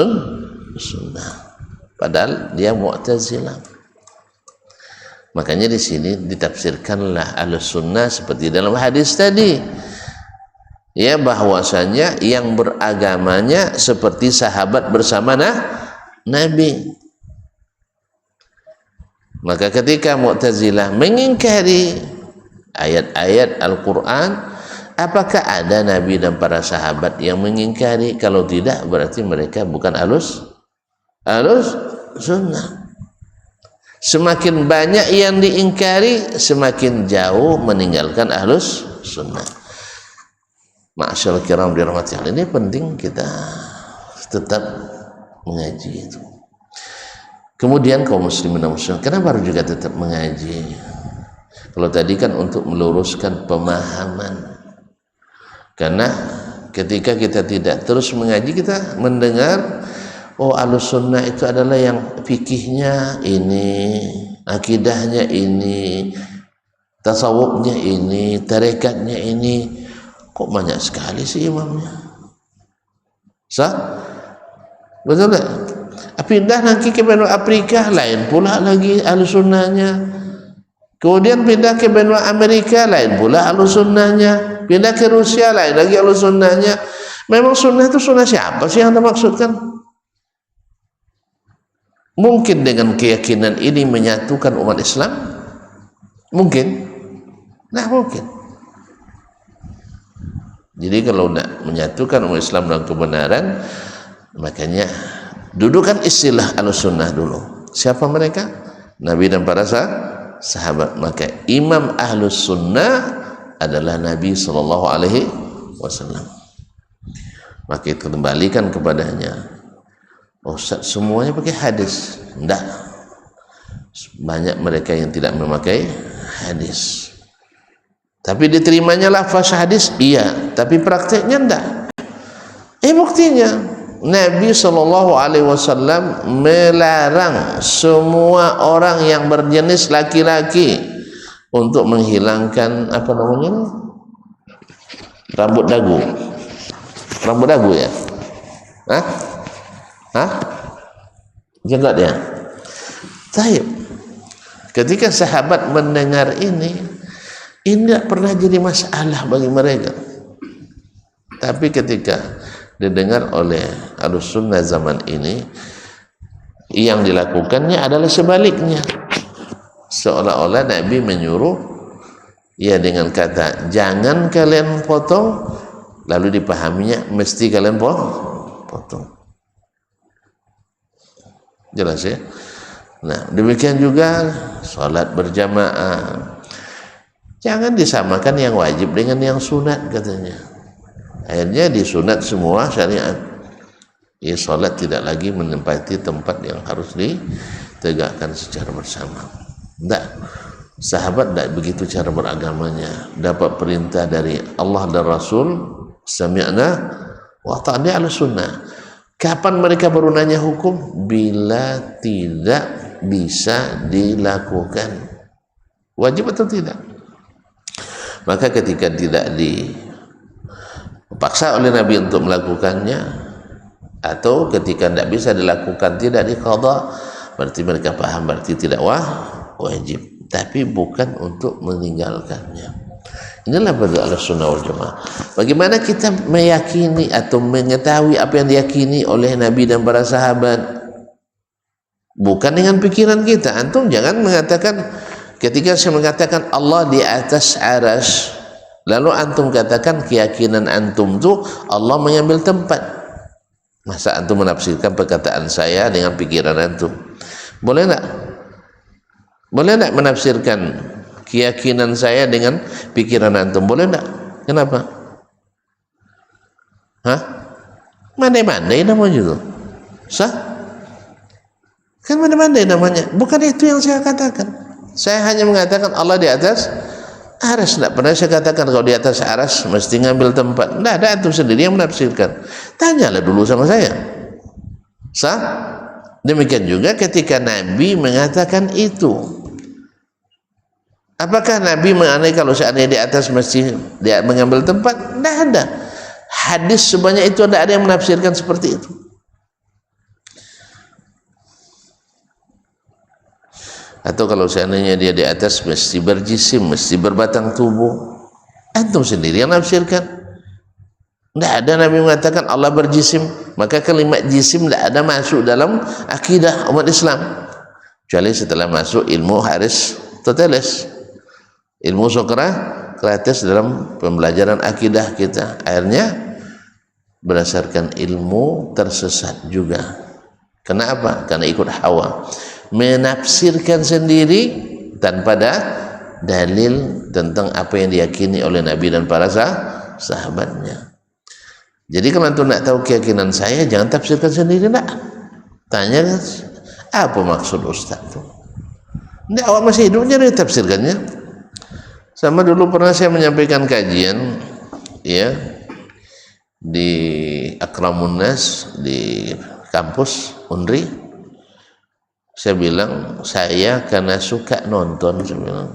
Sunnah, padahal dia Mu'tazilah. Makanya di sini ditafsirkanlah Ahlus Sunnah seperti dalam hadis tadi, ya, bahwasanya yang beragamanya seperti sahabat bersama Nabi. Maka ketika Mu'tazilah mengingkari ayat-ayat Al-Quran, Apakah ada Nabi dan para sahabat yang mengingkari? Kalau tidak, berarti mereka bukan ahlus sunnah. Semakin banyak yang diingkari, semakin jauh meninggalkan ahlus sunnah. Ma'asyarul kiram dirahmati Allah, ini penting kita tetap mengaji itu. Kemudian kaum muslimin dan muslimat, kenapa harus juga tetap mengaji? Kalau tadi kan untuk meluruskan pemahaman. Karena ketika kita tidak terus mengaji, kita mendengar, oh ahlus sunnah itu adalah yang fikihnya ini, akidahnya ini, tasawufnya ini, tarekatnya ini. Kok banyak sekali sih imamnya? Sah? Betul tak? Pindah nanti ke benua Afrika, lain pula lagi ahlus sunnahnya. Kemudian pindah ke benua Amerika, lain pula ahlus sunnahnya. Pindah ke Rusia, lain lagi ahlus sunnahnya. Memang sunnah itu sunnah siapa sih yang Anda maksudkan? Mungkin dengan keyakinan ini menyatukan umat Islam? Mungkin? Nah, mungkin. Jadi kalau tidak menyatukan umat Islam dalam kebenaran, makanya dudukan istilah ahlus sunnah dulu. Siapa mereka? Nabi dan para sahabat. Maka imam ahlus sunnah adalah Nabi Sallallahu Alaihi Wasallam. Maka kita kembalikan kepadanya. Oh, Ustaz, semuanya pakai hadis? Tidak. Banyak mereka yang tidak memakai hadis. Tapi diterimanya lafaz hadis, iya. Tapi prakteknya tidak. Buktinya Nabi Sallallahu Alaihi Wasallam melarang semua orang yang berjenis laki-laki untuk menghilangkan apa namanya, rambut dagu ya. Jenggot ya. Taib. Ketika sahabat mendengar ini tidak pernah jadi masalah bagi mereka. Tapi ketika didengar oleh ahlus sunnah zaman ini, yang dilakukannya adalah sebaliknya. Seolah-olah Nabi menyuruh ya dengan kata jangan kalian potong, lalu dipahaminya mesti kalian potong. Jelas ya? Nah, demikian juga sholat berjamaah. Jangan disamakan yang wajib dengan yang sunat katanya. Akhirnya disunat semua syariat. Ya, sholat tidak lagi menempati tempat yang harus ditegakkan secara bersama. Tidak, sahabat tidak begitu cara beragamanya. Dapat perintah dari Allah dan Rasul, sami'na wa ta'na ala sunnah. Kapan mereka baru nanya hukum? Bila tidak bisa dilakukan. Wajib atau tidak? Maka ketika tidak dipaksa oleh Nabi untuk melakukannya, atau ketika tidak bisa dilakukan, tidak diqadha, berarti mereka paham berarti tidak wajib, tapi bukan untuk meninggalkannya. Inilah bagi Ahlussunnah wal Jamaah. Bagaimana kita meyakini atau mengetahui apa yang diyakini oleh Nabi dan para sahabat? Bukan dengan pikiran kita. Antum jangan mengatakan, ketika saya mengatakan Allah di atas arsy, lalu antum katakan keyakinan antum itu Allah mengambil tempat. Masa antum menafsirkan perkataan saya dengan pikiran antum? Boleh enggak? Boleh enggak menafsirkan keyakinan saya dengan pikiran antum? Boleh enggak? Kenapa? Mandai-mandai namanya itu. Sah? Kan mandai-mandai namanya. Bukan itu yang saya katakan. Saya hanya mengatakan Allah di atas aras. Tidak pernah saya katakan kalau di atas aras mesti ngambil tempat. Tidak ada, antum sendiri yang menafsirkan. Tanyalah dulu sama saya. Sah? Demikian juga ketika Nabi mengatakan itu. Apakah Nabi mengenai kalau seandainya di atas mesti dia mengambil tempat? Tidak ada. Hadis sebanyak itu tidak ada yang menafsirkan seperti itu. Atau kalau seandainya dia di atas mesti berjisim, mesti berbatang tubuh, antum sendiri yang nafsirkan. Tidak ada Nabi mengatakan Allah berjisim. Maka kalimat jisim tidak ada masuk dalam akidah umat Islam, kecuali setelah masuk ilmu Aristoteles, ilmu gratis dalam pembelajaran akidah kita. Akhirnya berdasarkan ilmu tersesat juga. Kenapa? Karena ikut hawa, menafsirkan sendiri tanpa ada dalil tentang apa yang diyakini oleh Nabi dan para sahabatnya. Jadi kalau antum nak tahu keyakinan saya, jangan tafsirkan sendiri, nak. Tanya apa maksud Ustaz tu. Ini awak masih hidupnya dia tafsirkannya. Sama dulu pernah saya menyampaikan kajian, ya, di Akramun Nas di kampus Unri. Saya bilang saya karena suka nonton, saya bilang.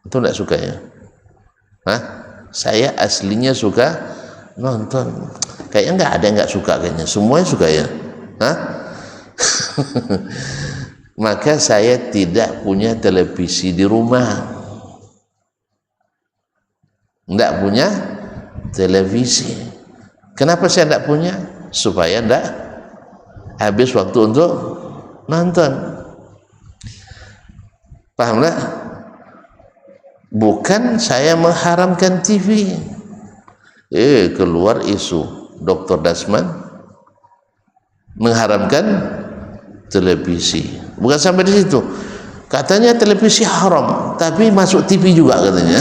Itu enggak suka ya? Hah? Saya aslinya suka nonton. Kayaknya enggak ada yang enggak suka kayaknya. Semuanya suka ya? Hah? Maka saya tidak punya televisi di rumah. Enggak punya televisi. Kenapa saya enggak punya? Supaya enggak habis waktu untuk nonton. Paham enggak? Bukan saya mengharamkan TV. Keluar isu Dr. Dasman mengharamkan televisi. Bukan sampai di situ. Katanya televisi haram, tapi masuk TV juga katanya.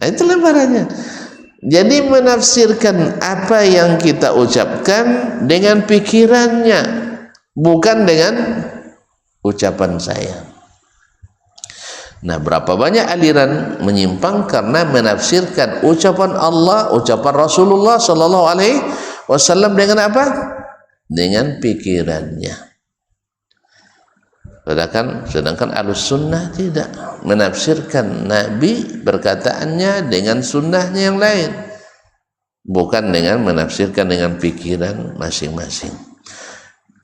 Itu lembarannya. Jadi menafsirkan apa yang kita ucapkan dengan pikirannya, bukan dengan ucapan saya. Nah, berapa banyak aliran menyimpang karena menafsirkan ucapan Allah, ucapan Rasulullah sallallahu alaihi wasallam dengan apa? Dengan pikirannya. Sedangkan Ahlus Sunnah tidak menafsirkan Nabi perkataannya dengan sunnahnya yang lain, bukan dengan menafsirkan dengan pikiran masing-masing.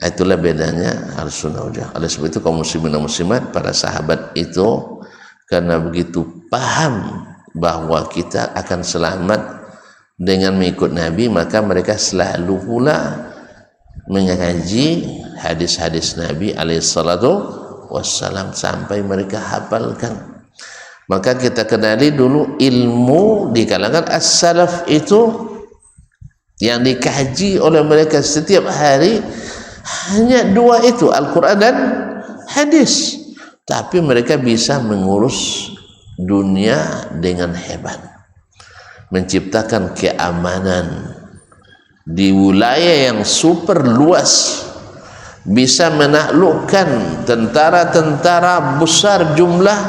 Itulah bedanya Ahlus Sunnah wal Jamaah. Oleh sebab itu kaum muslimin dan muslimat, para sahabat itu karena begitu paham bahwa kita akan selamat dengan mengikut Nabi, maka mereka selalu pula mengaji hadis-hadis Nabi alaihissalatu wassalam sampai mereka hafalkan. Maka kita kenali dulu ilmu di kalangan as-salaf itu yang dikaji oleh mereka setiap hari hanya dua itu, Al-Quran dan hadis. Tapi mereka bisa mengurus dunia dengan hebat, menciptakan keamanan di wilayah yang super luas, bisa menaklukkan tentara-tentara besar jumlah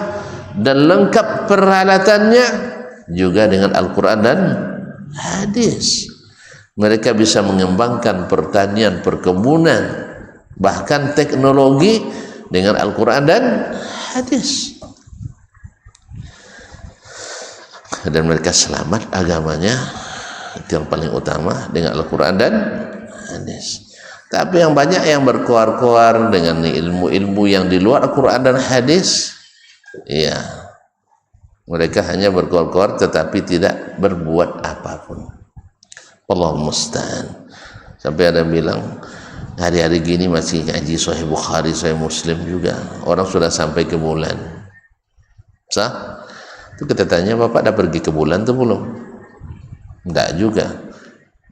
dan lengkap peralatannya juga dengan Al-Quran dan hadis. Mereka bisa mengembangkan pertanian, perkebunan, bahkan teknologi dengan Al-Quran dan hadis. Dan mereka selamat agamanya, itu yang paling utama, dengan Al-Quran dan hadis. Tapi yang banyak yang berkoar-koar dengan ilmu-ilmu yang di luar Al-Quran dan hadis, ya, mereka hanya berkoar-koar tetapi tidak berbuat apapun. Allahumma musta'an. Sampai ada yang bilang hari-hari gini masih ngaji Sahih Bukhari, Sahih Muslim juga. Orang sudah sampai ke bulan. Sah? Itu kita tanya, Bapak dah pergi ke bulan atau belum? Enggak juga.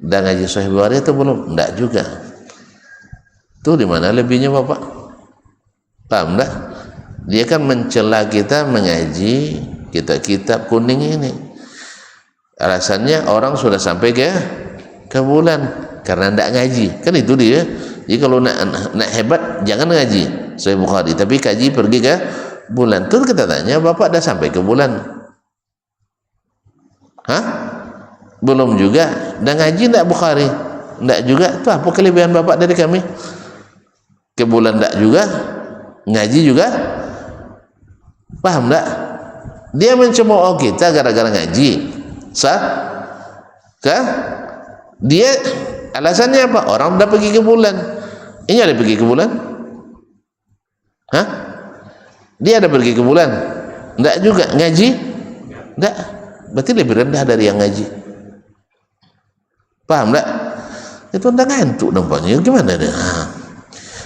Dah ngaji Sahih Bukhari atau belum? Enggak juga. Itu di mana lebihnya Bapak? Paham enggak? Dia kan mencela kita mengaji kitab-kitab kuning ini. Alasannya orang sudah sampai ke bulan karena tidak ngaji, kan itu dia. Jadi kalau nak hebat jangan ngaji Sahih Bukhari, tapi kaji pergi ke bulan. Terus kita tanya, Bapak dah sampai ke bulan? Hah? Belum juga. Dah ngaji tidak Bukhari? Tidak juga. Itu apa kelebihan Bapak dari kami? Ke bulan tidak juga, ngaji juga. Paham tak? Dia mencemooh kita gara-gara ngaji. Sah? Kah? Dia alasannya apa? Orang sudah pergi ke bulan. Ini ada pergi ke bulan? Hah? Dia ada pergi ke bulan? Tidak juga. Ngaji? Tidak. Berarti lebih rendah dari yang ngaji. Paham tak? Itu tidak ngantuk nampaknya. Gimana dia?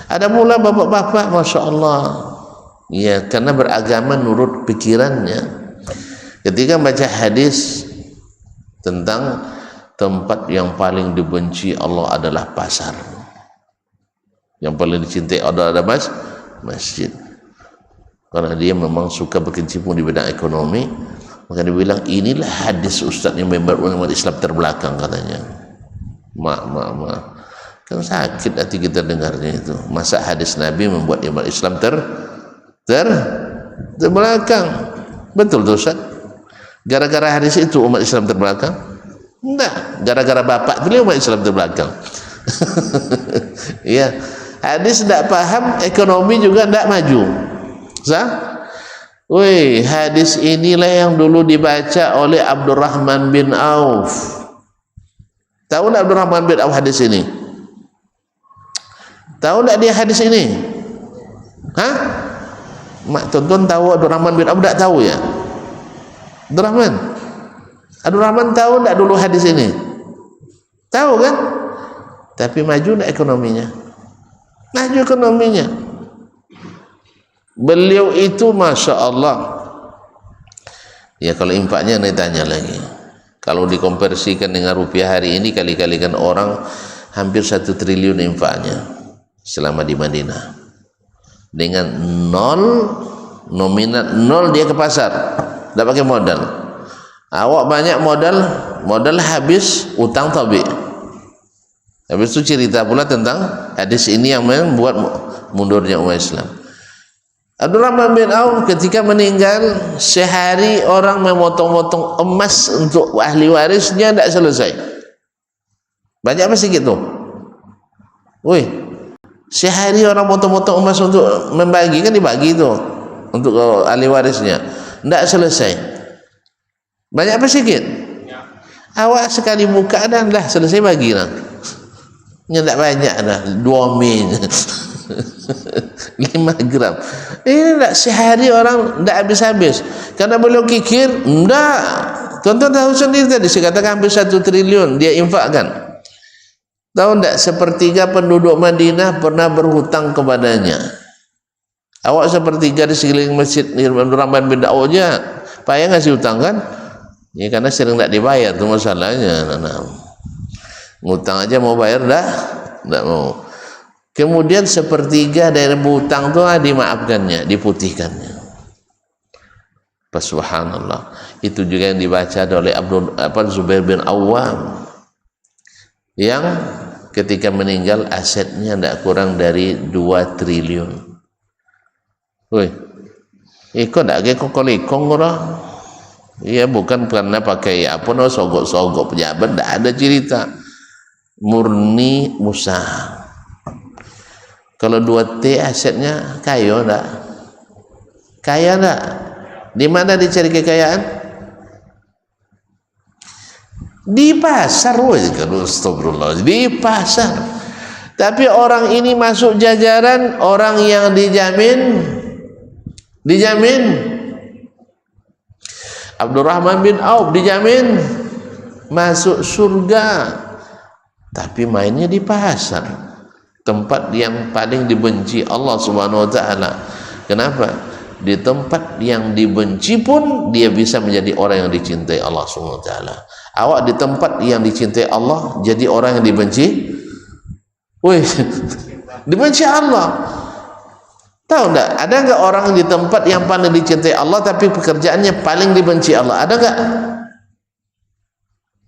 Ada pula bapak-bapak, Masya Allah, ya, karena beragama nurut pikirannya, Ketika baca hadis tentang tempat yang paling dibenci Allah adalah pasar, yang paling dicintai Allah adalah masjid, karena dia memang suka berkecimpung di bidang ekonomi. Maka dia bilang inilah hadis ustaz yang membuat umat Islam terbelakang katanya. Kan sakit hati kita dengarnya itu. Masa hadis Nabi membuat umat Islam terbelakang? Betul tuh Ustaz? Gara-gara hadis itu umat Islam terbelakang? Enggak, gara-gara bapak beliau umat Islam terbelakang. Iya, hadis tidak paham, ekonomi juga tidak maju. Sah? Wih, hadis inilah yang dulu dibaca oleh Abdurrahman bin Auf. Tahu tak Abdurrahman bin Auf hadis ini? Tahu tak dia hadis ini? Hah? Mak tonton tahu Abdurrahman bin Auf? Tak tahu ya? Abdurrahman tahu tak dulu hadis ini? Tahu kan? Tapi maju tak ekonominya? Maju ekonominya. Beliau itu Masya Allah. Ya kalau infaknya nanti tanya lagi. Kalau dikonversikan dengan rupiah hari ini, kali-kalikan orang hampir 1 triliun infaknya selama di Madinah. Dengan nominal nol dia ke pasar, tidak pakai modal. Awak banyak modal habis utang tabi. Habis itu cerita pula tentang hadis ini yang membuat mundurnya umat Islam. Abdurrahman bin Auf ketika meninggal, sehari orang memotong-motong emas untuk ahli warisnya, tidak selesai. Banyak apa sedikit tuh? Wih, sehari orang motong-motong emas untuk membagi, kan dibagi tuh untuk ahli warisnya, tidak selesai. Banyak apa sedikit? Awak sekali buka dan dah selesai bagi lah. Tidak banyak dah, 2 min. 5 gram. Ini tak sehari orang tidak habis-habis. Karena beliau kikir, enggak. Tuan-tuan tahu sendiri tadi, saya katakan hampir 1 triliun dia infakkan. Tahu enggak, 1/3 penduduk Madinah pernah berhutang kepadanya. Awak 1/3 di sekeliling masjid Abdurrahman bin Auf aja payah ngasih hutang kan? Ya karena sering tidak dibayar, itu masalahnya. Ngutang aja mau bayar dah, tidak mau. Kemudian 1/3 dari hutang itu dimaafkannya, diputihkannya. Subhanallah. Itu juga yang dibaca oleh Zubair bin Awwam, yang ketika meninggal asetnya tidak kurang dari 2 triliun. Woi, ikut tak ke kokolikong orang? Iya, bukan karena pakai apa no sogok-sogok pejabat, tidak ada cerita. Murni usaha. Kalau 2T asetnya kaya enggak? Kaya enggak? Di mana dicari kekayaan? Di pasar, astagfirullah, di pasar. Tapi orang ini masuk jajaran orang yang dijamin. Abdurrahman bin Auf dijamin masuk surga. Tapi mainnya di pasar. Tempat yang paling dibenci Allah Subhanahu wa taala. Kenapa? Di tempat yang dibenci pun dia bisa menjadi orang yang dicintai Allah Subhanahu wa taala. Awak di tempat yang dicintai Allah jadi orang yang dibenci? Wih, dibenci Allah. Tahu enggak? Ada enggak orang di tempat yang paling dicintai Allah tapi pekerjaannya paling dibenci Allah? Ada enggak?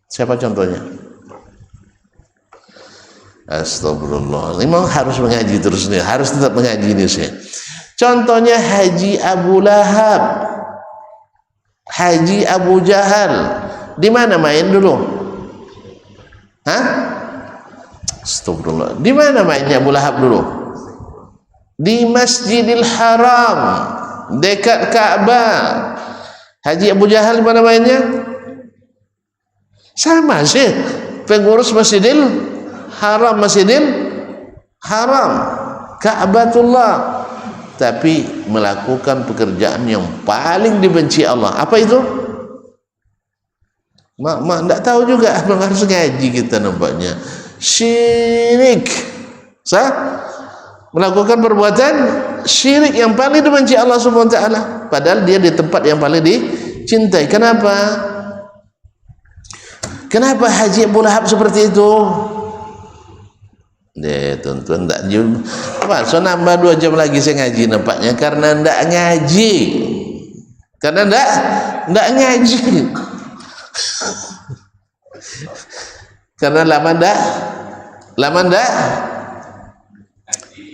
Siapa contohnya? Astagfirullah. Memang harus mengaji terus nih, harus tetap mengaji ini sih. Contohnya Haji Abu Lahab, Haji Abu Jahal. Di mana main dulu? Hah? Astagfirullah. Di mana mainnya Abu Lahab dulu? Di Masjidil Haram, dekat Ka'bah. Haji Abu Jahal di mana mainnya? Sama sih, pengurus Masjidil Haram, Masjidil Haram, Ka'batullah, tapi melakukan pekerjaan yang paling dibenci Allah. Apa itu? Mak tidak tahu juga, harus ngaji kita nampaknya. Syirik. Melakukan perbuatan syirik yang paling dibenci Allah Subhanahu wa taala, padahal dia di tempat yang paling dicintai. Kenapa? Kenapa Haji Abu Lahab seperti itu? Tuan-tuan tak jumpa. Apa? So nambah 2 jam lagi saya ngaji nampaknya karena ndak ngaji. Karena ndak ngaji. Karena lama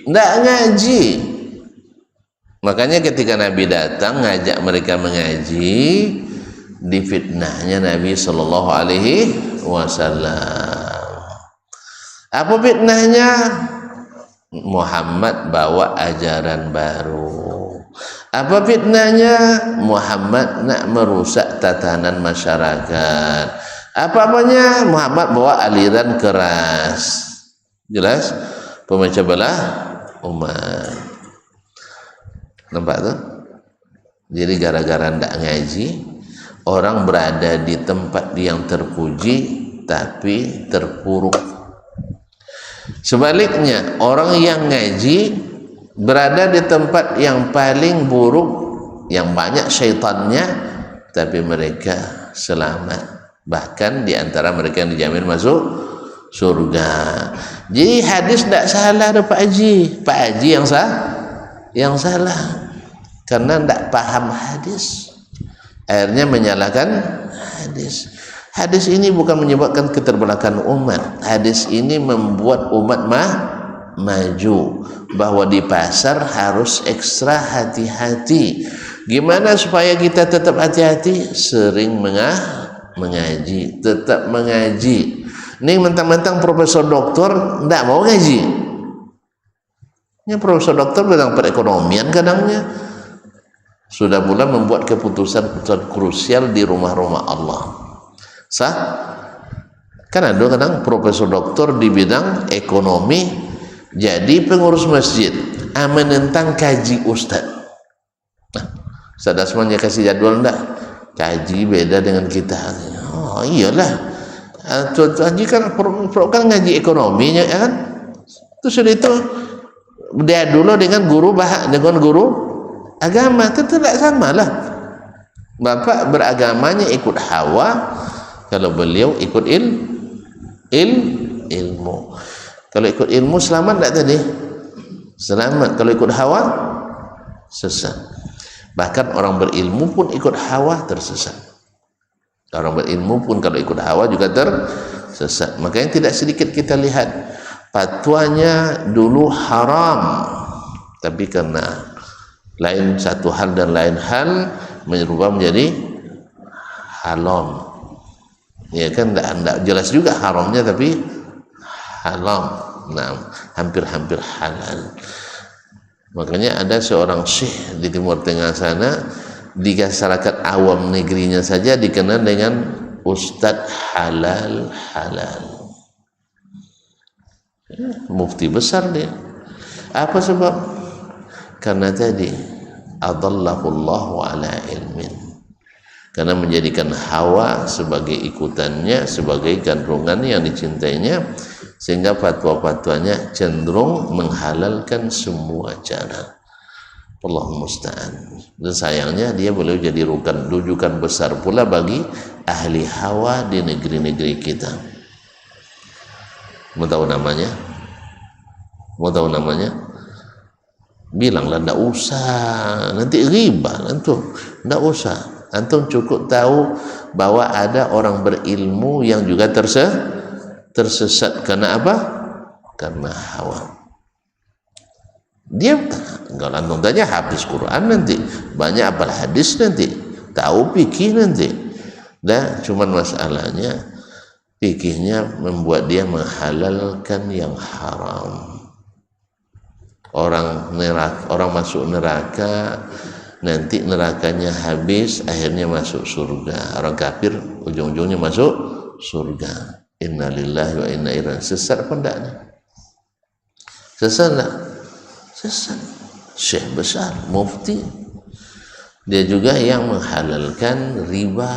ndak ngaji. Makanya ketika Nabi datang ngajak mereka mengaji, difitnahnya Nabi sallallahu alaihi wasallam. Apa fitnahnya? Muhammad bawa ajaran baru. Apa fitnahnya? Muhammad nak merusak tatanan masyarakat. Apa-apanya? Muhammad bawa aliran keras. Jelas? Pemecah belah umat. Nampak tuh? Jadi gara-gara ndak ngaji, orang berada di tempat yang terpuji tapi terpuruk. Sebaliknya, orang yang ngaji berada di tempat yang paling buruk, yang banyak syaitannya, tapi mereka selamat. Bahkan di antara mereka yang dijamin masuk surga. Jadi hadis tidak salah ada Pak Haji. Pak Haji yang salah karena tidak paham hadis, akhirnya menyalahkan hadis. Hadis ini bukan menyebabkan keterbelakangan umat. Hadis ini membuat umat maju, bahwa di pasar harus ekstra hati-hati. Gimana supaya kita tetap hati-hati? Sering mengaji, tetap mengaji. Ini mentang-mentang profesor doktor tidak mau ngaji. Ini profesor doktor bidang perekonomian kadangnya. Sudah pula membuat keputusan krusial di rumah-rumah Allah. Sah? Kan ada kadang profesor doktor di bidang ekonomi jadi pengurus masjid, menentang kaji ustad. Nah, Ustaz Asman ya kasih jadwal enggak? Kaji beda dengan kita. Oh iyalah, Haji kan ngaji ekonominya ya kan. Terus itu dia dulu dengan guru agama, itu tidak sama lah. Bapak beragamanya ikut hawa, kalau beliau ikut ilmu. Kalau ikut ilmu selamat tak tadi? Selamat. Kalau ikut hawa sesat. Bahkan orang berilmu pun ikut hawa tersesat. Orang berilmu pun kalau ikut hawa juga tersesat. Makanya tidak sedikit kita lihat fatwanya dulu haram, tapi karena lain satu hal dan lain hal merubah menjadi haram. Ya kan tidak jelas juga haramnya tapi haram. Nah, hampir-hampir halal. Makanya ada seorang syekh di Timur Tengah sana, di masyarakat awam negerinya saja dikenal dengan Ustadz halal. Mufti besar dia. Apa sebab? Karena tadi adallahullahu ala ilmin, karena menjadikan hawa sebagai ikutannya, sebagai gandrungan yang dicintainya, sehingga fatwa-fatwanya cenderung menghalalkan semua cara. Allahumma musta'an. Dan sayangnya dia boleh jadi rujukan besar pula bagi ahli hawa di negeri-negeri kita. Mau tahu namanya? Bilanglah tidak usah, nanti riba antum. Tidak usah, antum cukup tahu bahwa ada orang berilmu yang juga tersesat. Karena apa? Karena hawa. Dia kalau antum tanya habis Quran nanti, banyak apal hadis nanti, tahu fikih nanti. Dan cuman masalahnya fikihnya membuat dia menghalalkan yang haram. Orang masuk neraka, nanti nerakanya habis, akhirnya masuk surga. Orang kafir ujung-ujungnya masuk surga. Innalillahi wa inna ilaihi raji'un. Sesat apa enggak? Sesat enggak? Sesat. Syekh besar, mufti. Dia juga yang menghalalkan riba.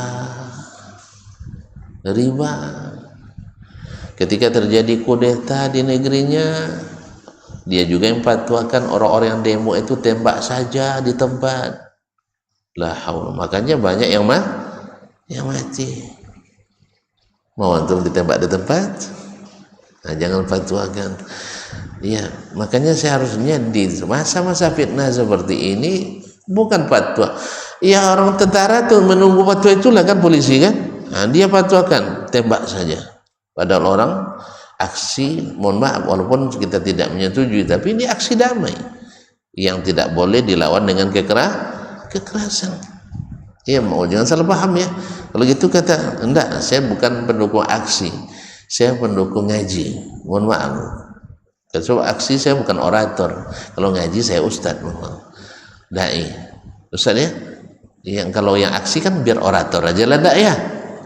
Ketika terjadi kudeta di negerinya, dia juga yang fatwakan orang-orang yang demo itu tembak saja di tempat. La haula. Makanya banyak yang mati. Mau antum ditembak di tempat? Nah, jangan fatwakan. Iya, makanya seharusnya di masa-masa fitnah seperti ini bukan fatwa. Ya, orang tentara tuh menunggu fatwa itulah kan, polisi kan. Nah, dia fatwakan, tembak saja. Padahal orang aksi, mohon maaf, walaupun kita tidak menyetujui, tapi ini aksi damai yang tidak boleh dilawan dengan kekerasan. Iya, mau jangan salah paham ya. Kalau gitu kata, enggak, saya bukan pendukung aksi, saya pendukung ngaji. Mohon maaf. Kalau aksi saya bukan orator, kalau ngaji saya ustadz, dai, ustadz ya. Yang kalau yang aksi kan biar orator aja lah, ya,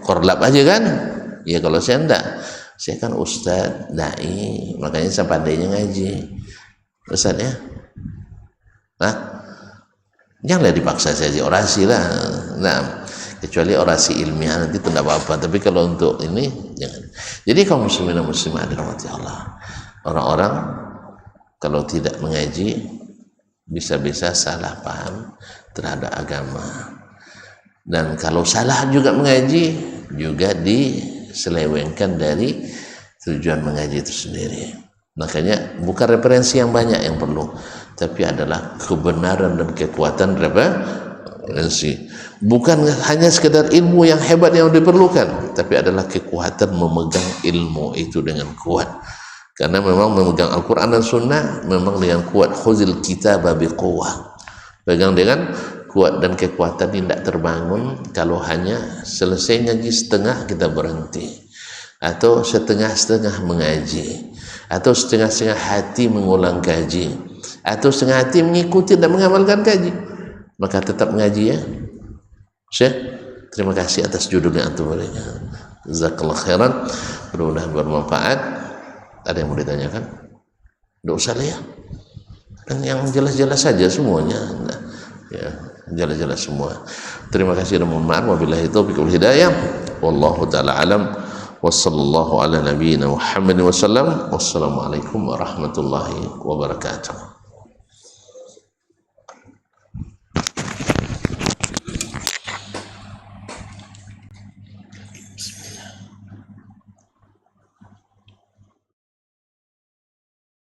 korlap aja kan. Ya kalau saya enggak, saya kan ustadz, dai, makanya saya pandainya ngaji, ustadz ya. Nah, janganlah dipaksa saja orasi lah. Nah, kecuali orasi ilmiah nanti tidak apa-apa. Tapi kalau untuk ini jangan. Jadi kaum muslimin dan muslimat dirahmati Allah, orang-orang kalau tidak mengaji bisa-bisa salah paham terhadap agama, dan kalau salah juga mengaji juga diselewengkan dari tujuan mengaji itu sendiri. Makanya bukan referensi yang banyak yang perlu, tapi adalah kebenaran dan kekuatan referensi. Bukan hanya sekedar ilmu yang hebat yang diperlukan, tapi adalah kekuatan memegang ilmu itu dengan kuat. Karena memang memegang Al-Quran dan Sunnah memang dengan kuat. Khuzil kitaba biquwwah, pegang dengan kuat, dan kekuatan tidak terbangun kalau hanya selesai ngaji setengah kita berhenti, atau setengah-setengah mengaji, atau setengah-setengah hati mengulang kaji, atau setengah hati mengikuti dan mengamalkan kaji. Maka tetap mengaji ya Syekh. Terima kasih atas judulnya antum berikan. Jazakallahu khairan, mudah-mudahan bermanfaat. Ada yang mau ditanyakan? Tidak usah lah ya, kan yang jelas-jelas saja semuanya. Nah, ya, jelas-jelas semua. Terima kasih dan mohon maaf. Wabillahi taufiq wal hidayah. Wallahu taala alam. Wassallallahu ala nabiyyina Muhammadin wasallam. Wassalamualaikum warahmatullahi wabarakatuh.